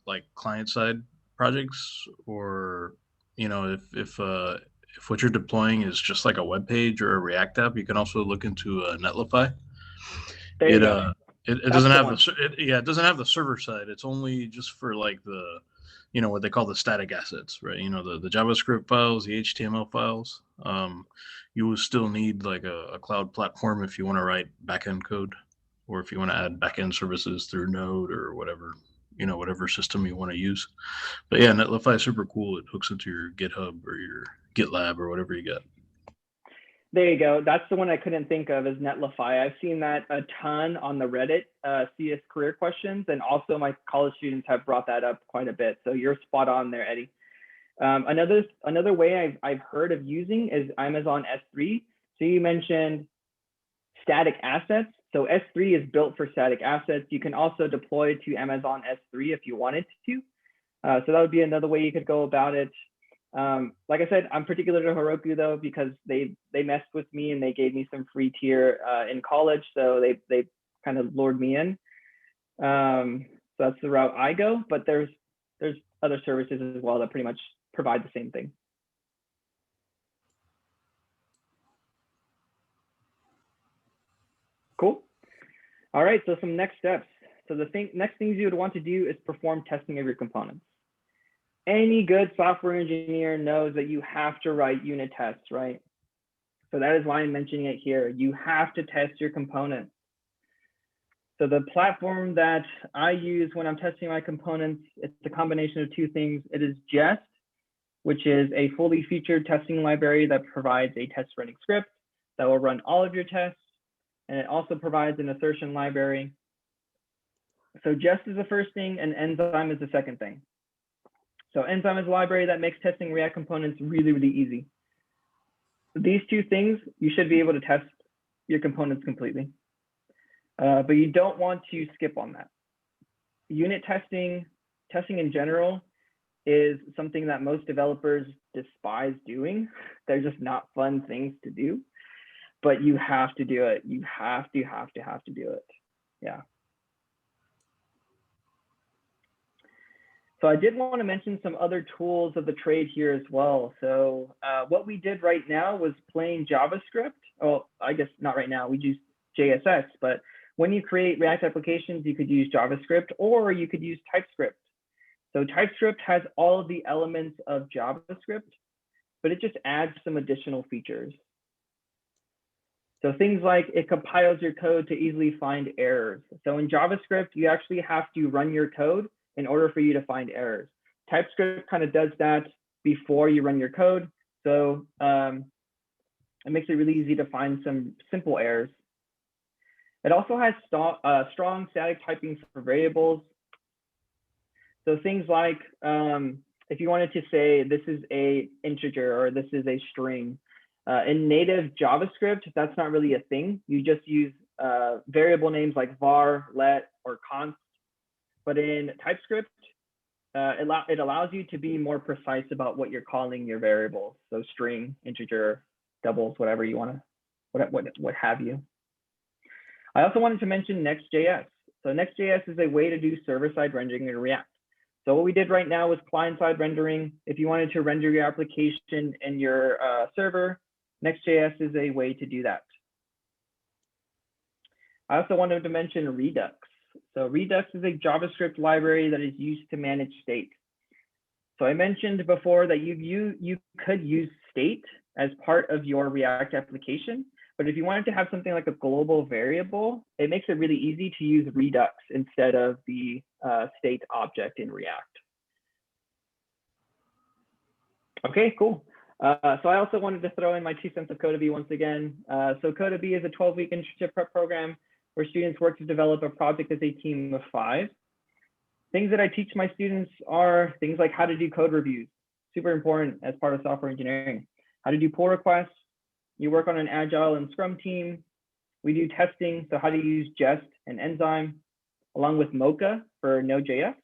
like client side projects, or if what you're deploying is just like a web page or a React app, you can also look into Netlify. There you go. It doesn't have it doesn't have the server side. It's only just for like the what they call the static assets, right? The JavaScript files, the HTML files. You will still need like a cloud platform if you want to write backend code, or if you want to add backend services through Node or whatever system you want to use. But yeah, Netlify is super cool. It hooks into your GitHub or your GitLab or whatever you got. There you go. That's the one I couldn't think of, is Netlify. I've seen that a ton on the Reddit CS career questions, and also my college students have brought that up quite a bit. So you're spot on there, Eddie. Another way I've heard of using is Amazon S3. So you mentioned static assets. So S3 is built for static assets. You can also deploy to Amazon S3 if you wanted to. So that would be another way you could go about it. Like I said, I'm particular to Heroku though, because they messed with me and they gave me some free tier in college. So they kind of lured me in. So that's the route I go, but there's other services as well that pretty much provide the same thing. Cool. All right, so some next steps. So the next things you would want to do is perform testing of your components. Any good software engineer knows that you have to write unit tests, right? So that is why I'm mentioning it here. You have to test your components. So the platform that I use when I'm testing my components, it's a combination of two things. It is Jest, which is a fully featured testing library that provides a test running script that will run all of your tests. And it also provides an assertion library. So Jest is the first thing, and Enzyme is the second thing. So Enzyme is a library that makes testing React components really, really easy. These two things, you should be able to test your components completely. But you don't want to skip on that. Unit testing in general, is something that most developers despise doing. They're just not fun things to do, but you have to do it. You have to do it. Yeah. So I did want to mention some other tools of the trade here as well. So what we did right now was plain JavaScript. Oh, I guess not right now, we use JSX, but when you create React applications, you could use JavaScript or you could use TypeScript. So TypeScript has all of the elements of JavaScript, but it just adds some additional features. So things like it compiles your code to easily find errors. So in JavaScript, you actually have to run your code in order for you to find errors. TypeScript kind of does that before you run your code. So it makes it really easy to find some simple errors. It also has strong static typing for variables. So things like if you wanted to say this is a integer or this is a string, in native JavaScript, that's not really a thing. You just use variable names like var, let, or const. But in TypeScript, it allows you to be more precise about what you're calling your variables. So string, integer, doubles, whatever you want to, what have you. I also wanted to mention Next.js. So Next.js is a way to do server-side rendering in React. So what we did right now was client-side rendering. If you wanted to render your application in your server, Next.js is a way to do that. I also wanted to mention Redux. So Redux is a JavaScript library that is used to manage state. So I mentioned before that you could use state as part of your React application, but if you wanted to have something like a global variable, it makes it really easy to use Redux instead of the state object in React. Okay, cool. So I also wanted to throw in my 2 cents of Codubee once again. So Codubee is a 12-week internship prep program where students work to develop a project as a team of 5. Things that I teach my students are things like how to do code reviews, super important as part of software engineering. How to do pull requests. You work on an Agile and Scrum team. We do testing, so how to use Jest and Enzyme, along with Mocha for Node.js.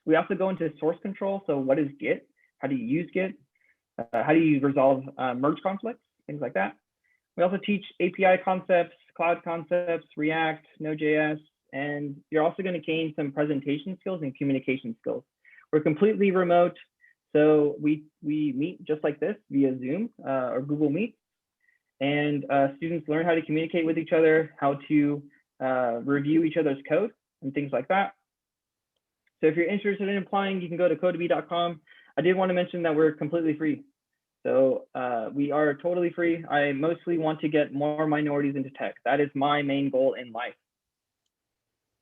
We also go into source control, so what is Git? how do you use Git, how do you resolve merge conflicts, things like that. We also teach API concepts, cloud concepts, React, Node.js, and you're also going to gain some presentation skills and communication skills. We're completely remote, so we meet just like this via Zoom or Google Meet, and students learn how to communicate with each other, how to review each other's code, and things like that. So if you're interested in applying, you can go to codubee.com. I did want to mention that we're completely free. So we are totally free. I mostly want to get more minorities into tech. That is my main goal in life.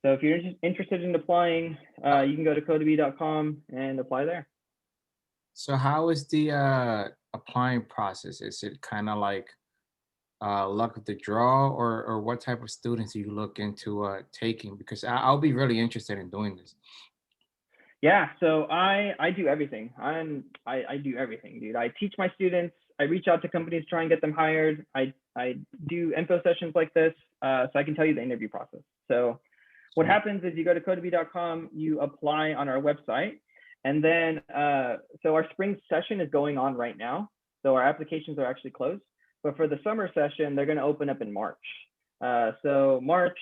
So if you're interested in applying, you can go to codubee.com and apply there. So how is the applying process? Is it kind of like luck of the draw, or what type of students do you look into taking? Because I'll be really interested in doing this. Yeah, so I do everything. I do everything, dude. I teach my students. I reach out to companies, try and get them hired. I do info sessions like this, so I can tell you the interview process. So what happens is you go to codubee.com, you apply on our website, and then so our spring session is going on right now. So our applications are actually closed, but for the summer session, they're going to open up in March. So March,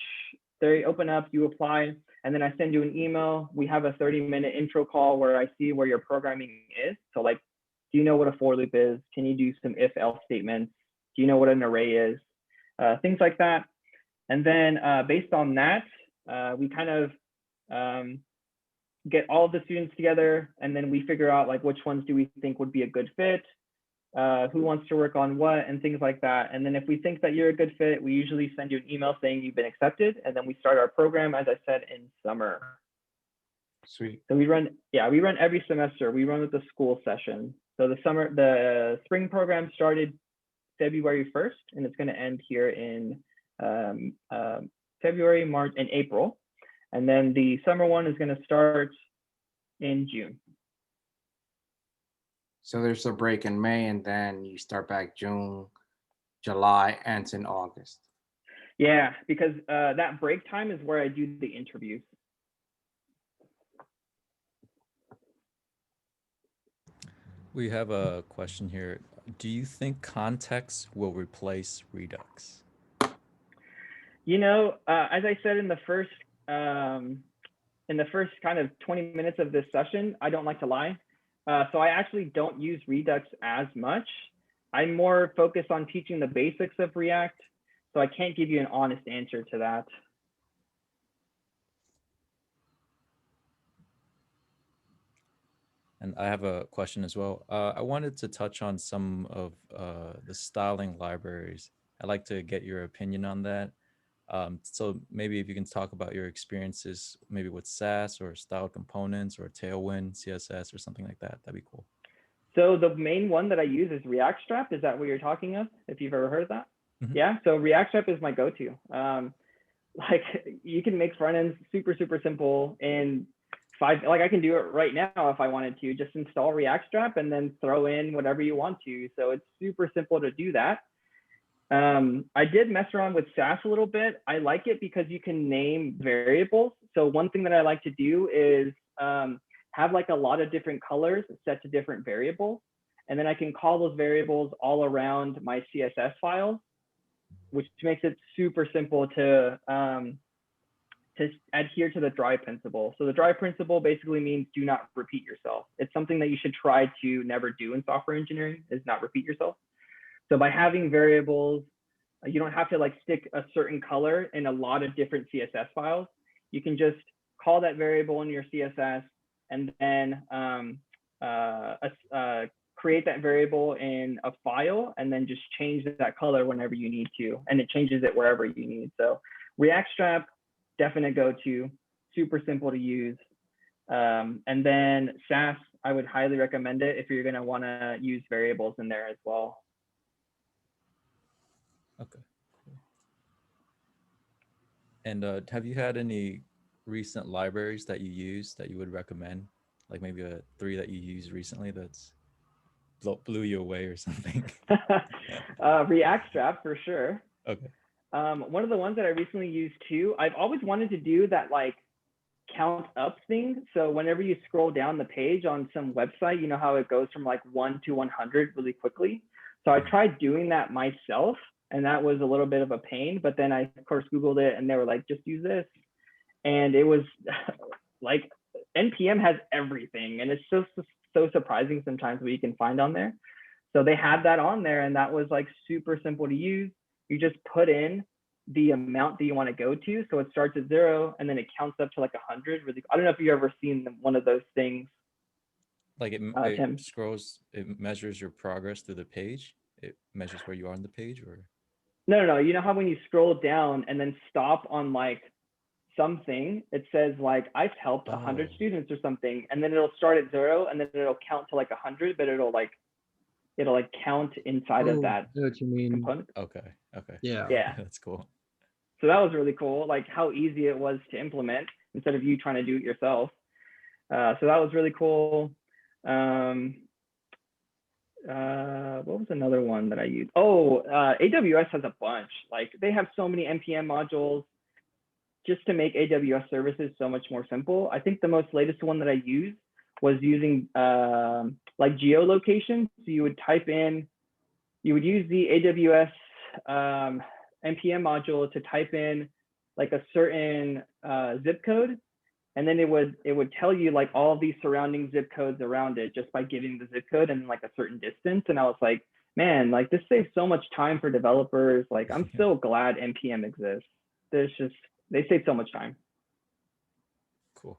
they open up, you apply, and then I send you an email. We have a 30-minute intro call where I see where your programming is. So like, do you know what a for loop is? Can you do some if-else statements? Do you know what an array is? Things like that. And then based on that, we kind of get all of the students together, and then we figure out like which ones do we think would be a good fit, who wants to work on what, and things like that. And then if we think that you're a good fit, we usually send you an email saying you've been accepted, and then we start our program, as I said, in summer. Sweet. So we run every semester. We run with the school session. So the spring program started February 1st, and it's going to end here in February, March, and April. And then the summer one is going to start in June. So there's a break in May, and then you start back June, July, ends in August. Yeah, because that break time is where I do the interviews. We have a question here. Do you think context will replace Redux? You know, as I said in the first kind of 20 minutes of this session, I don't like to lie. So I actually don't use Redux as much. I'm more focused on teaching the basics of React. So I can't give you an honest answer to that. And I have a question as well. I wanted to touch on some of the styling libraries. I'd like to get your opinion on that. So maybe if you can talk about your experiences, maybe with Sass or style components or Tailwind, CSS or something like that, that'd be cool. So the main one that I use is React Strap. Is that what you're talking of? If you've ever heard of that? Mm-hmm. Yeah, so React Strap is my go-to. Like you can make front ends super, super simple in like I can do it right now if I wanted to, just install React Strap and then throw in whatever you want to. So it's super simple to do that. I did mess around with Sass a little bit. I like it because you can name variables. So one thing that I like to do is have like a lot of different colors set to different variables. And then I can call those variables all around my CSS files, which makes it super simple to adhere to the dry principle. So the dry principle basically means do not repeat yourself. It's something that you should try to never do in software engineering, is not repeat yourself. So by having variables, you don't have to like stick a certain color in a lot of different CSS files. You can just call that variable in your CSS and then create that variable in a file and then just change that color whenever you need to. And it changes it wherever you need. So React Strap, definite go-to, super simple to use. And then Sass, I would highly recommend it if you're gonna wanna use variables in there as well. Okay, cool. And have you had any recent libraries that you use that you would recommend? Like maybe 3 that you used recently that's blew you away or something? React Strap for sure. Okay. One of the ones that I recently used too, I've always wanted to do that like count up thing. So whenever you scroll down the page on some website, you know how it goes from like 1 to 100 really quickly. So I tried doing that myself, and that was a little bit of a pain. But then I, of course, Googled it, and they were like, just use this. And it was like, NPM has everything, and it's just so surprising sometimes what you can find on there. So they had that on there, and that was like super simple to use. You just put in the amount that you want to go to. So it starts at 0, and then it counts up to like 100. Really, I don't know if you've ever seen one of those things. Like it scrolls, it measures your progress through the page. It measures where you are on the page, or? No. You know how when you scroll down and then stop on like something, it says like I've helped 100 students or something, and then it'll start at 0, and then it'll count to like 100, but it'll count inside of that. I know what you mean. Component. Okay. Yeah. That's cool. So that was really cool, like how easy it was to implement instead of you trying to do it yourself. So that was really cool. What was another one that I used? AWS has a bunch. Like they have so many NPM modules just to make AWS services so much more simple. I think the most latest one that I used was using like geolocation. So you would use the AWS NPM module to type in like a certain zip code, and then it would tell you like all of these surrounding zip codes around it just by giving the zip code and like a certain distance. And I was like, man, like this saves so much time for developers. Like I'm so glad NPM exists. They save so much time. Cool.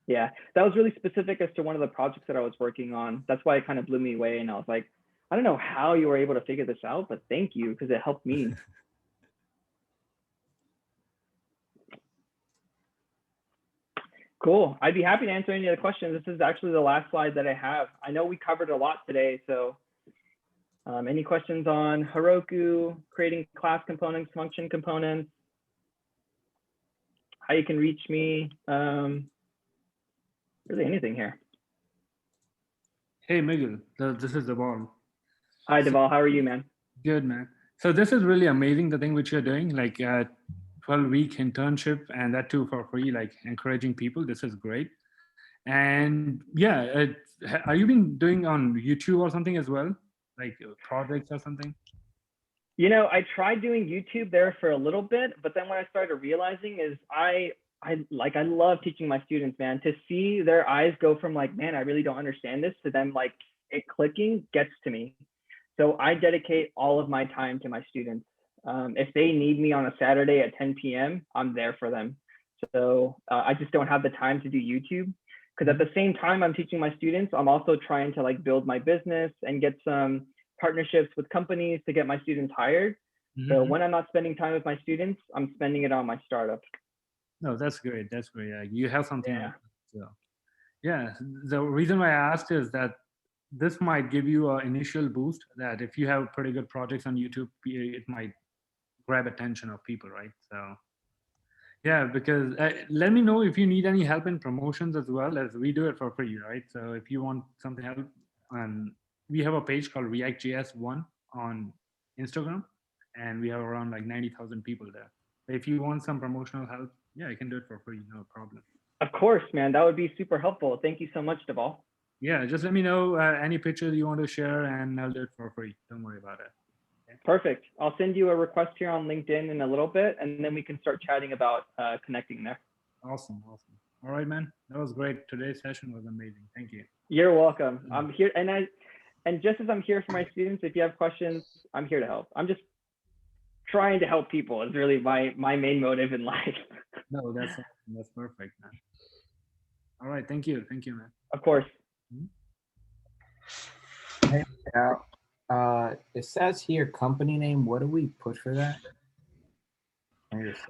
Yeah, that was really specific as to one of the projects that I was working on. That's why it kind of blew me away. And I was like, I don't know how you were able to figure this out, but thank you, because it helped me. Cool. I'd be happy to answer any other questions. This is actually the last slide that I have. I know we covered a lot today, so any questions on Heroku, creating class components, function components, how you can reach me, really anything here. Hey, Miguel, this is Zavala. Hi, Deval. How are you, man? Good, man. So this is really amazing, the thing which you're doing, like 12-week internship, and that too for free, like encouraging people. This is great. And yeah, are you been doing on YouTube or something as well? Like projects or something? You know, I tried doing YouTube there for a little bit, but then what I started realizing is I love teaching my students, man. To see their eyes go from like, man, I really don't understand this, to them like it clicking gets to me. So I dedicate all of my time to my students. If they need me on a Saturday at 10 p.m., I'm there for them. So I just don't have the time to do YouTube, because at the same time I'm teaching my students, I'm also trying to like build my business and get some partnerships with companies to get my students hired. So when I'm not spending time with my students, I'm spending it on my startup. No, that's great. That's great. You have something. Yeah. So, yeah. The reason why I asked is that this might give you an initial boost, that if you have pretty good projects on YouTube, it might grab attention of people, right? So yeah, because let me know if you need any help in promotions as well, as we do it for free, right? So if you want something help, we have a page called React.js1 on Instagram, and we have around like 90,000 people there. If you want some promotional help, yeah, I can do it for free, no problem. Of course, man, that would be super helpful. Thank you so much, Deval. Yeah, just let me know any pictures you want to share, and I'll do it for free. Don't worry about it. Okay. Perfect. I'll send you a request here on LinkedIn in a little bit, and then we can start chatting about connecting there. Awesome. All right, man. That was great. Today's session was amazing. Thank you. You're welcome. I'm here, and just as I'm here for my students, if you have questions, I'm here to help. I'm just trying to help people is really my main motive in life. No, that's perfect, man. All right, thank you, man. Of course. Hey, it says here company name. What do we put for that?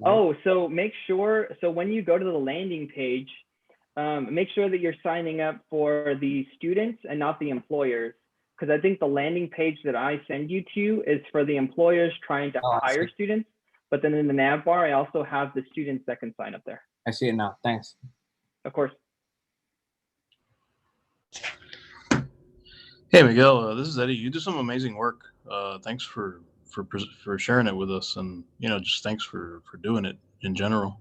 Oh, so make sure, so when you go to the landing page, make sure that you're signing up for the students and not the employers, because I think the landing page that I send you to is for the employers trying to hire students, but then in the nav bar, I also have the students that can sign up there. I see it now. Thanks. Of course. Hey, Miguel, this is Eddie. You do some amazing work. Thanks for sharing it with us, and just thanks for doing it in general.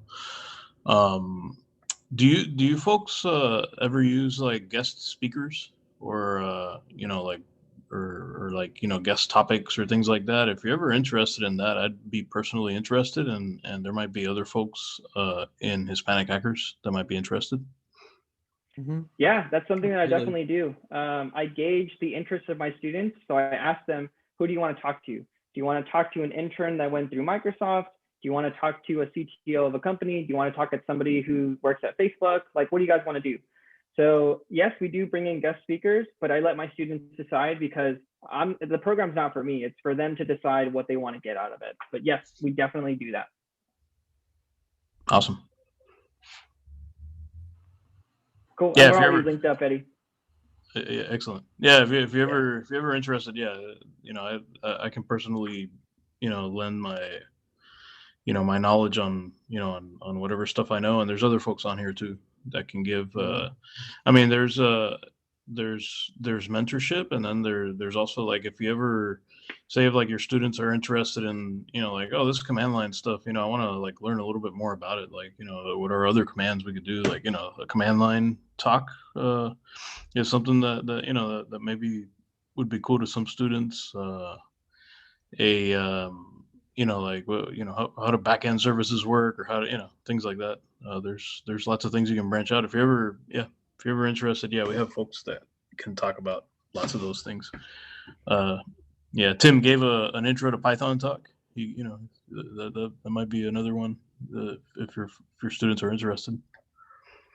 Do you folks ever use like guest speakers or like or like guest topics or things like that? If you're ever interested in that, I'd be personally interested, and there might be other folks in Hispanic Hackers that might be interested. Yeah, that's something that I definitely do. I gauge the interest of my students, so I ask them, who do you want to talk to? Do you want to talk to an intern that went through Microsoft? Do you want to talk to a CTO of a company? Do you want to talk to somebody who works at Facebook? Like, what do you guys want to do? So yes, we do bring in guest speakers, but I let my students decide because the program's not for me. It's for them to decide what they want to get out of it. But yes, we definitely do that. Awesome. Cool. Yeah, and we're already linked up, Eddie. Yeah, excellent. Yeah, if you're ever interested, yeah, I can personally, lend my my knowledge on on whatever stuff I know, and there's other folks on here too that can give I mean there's mentorship, and then there's also like, if you ever say if like your students are interested in like, oh, this command line stuff, I want to like learn a little bit more about it, like what are other commands we could do, like a command line talk is something that that maybe would be cool to some students. Like how do backend services work, or how to things like that. There's lots of things you can branch out if you're ever interested. Yeah, we have folks that can talk about lots of those things. Yeah, Tim gave an intro to Python talk. That might be another one if your students are interested.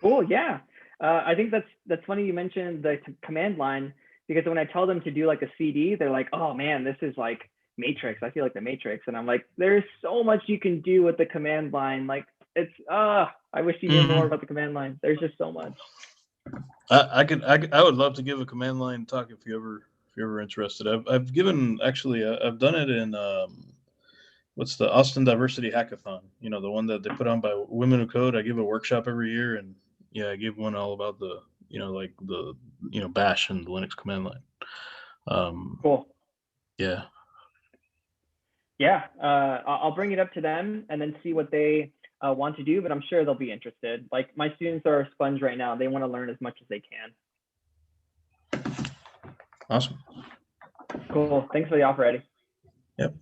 Cool. Yeah, I think that's funny you mentioned the command line, because when I tell them to do like a CD, they're like, oh man, this is like Matrix. I feel like the Matrix. And I'm like, there's so much you can do with the command line. Like, it's I wish you knew more about the command line. There's just so much. I would love to give a command line talk if you're ever interested. I've done it in what's the Austin Diversity Hackathon, the one that they put on by Women Who Code. I give a workshop every year, and yeah, I give one all about the like the bash and the Linux command line. Cool. Yeah. Yeah, I'll bring it up to them and then see what they want to do, but I'm sure they'll be interested. Like, my students are a sponge right now. They want to learn as much as they can. Awesome. Cool. Thanks for the offer, Eddie. Yep.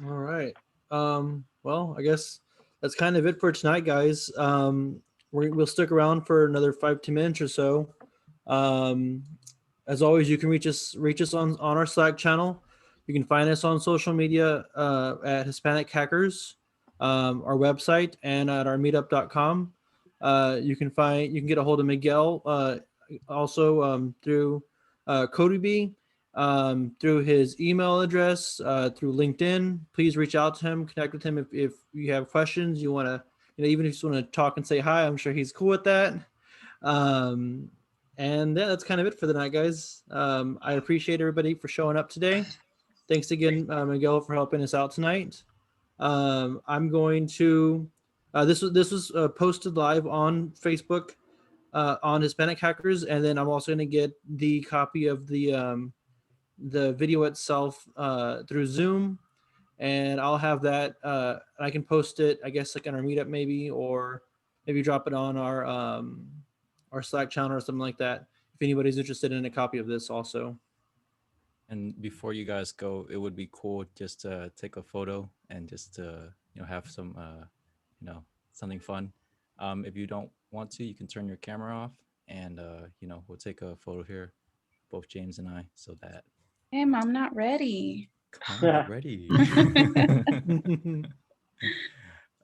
All right. Well, I guess that's kind of it for tonight, guys. We'll stick around for another 5-10 minutes or so. As always, you can reach us on our Slack channel. You can find us on social media at Hispanic Hackers, our website, and at our meetup.com. You can get a hold of Miguel also through Codubee, through his email address, through LinkedIn. Please reach out to him, connect with him if you have questions. You want to, even if you just want to talk and say hi, I'm sure he's cool with that. And yeah, that's kind of it for the night, guys. I appreciate everybody for showing up today. Thanks again, Miguel, for helping us out tonight. I'm going to, this was posted live on Facebook on Hispanic Hackers, and then I'm also going to get the copy of the video itself through Zoom, and I'll have that. I can post it, I guess, like on our meetup maybe, or maybe drop it on our Slack channel or something like that, if anybody's interested in a copy of this also. And before you guys go, it would be cool just to take a photo and just to have some something fun. If you don't want to, you can turn your camera off, and we'll take a photo here, both James and I, so that. Damn, I'm not ready. Come on, get ready.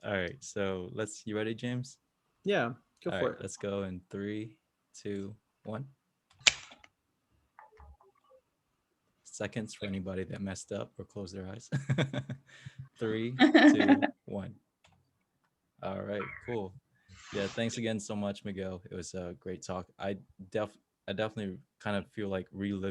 All right, so you ready, James? Yeah, go for it. Let's go in 3, 2, 1. Seconds for anybody that messed up or closed their eyes. 3, 2, 1. All right, cool. Yeah, thanks again so much, Miguel. It was a great talk. I definitely kind of feel like reliving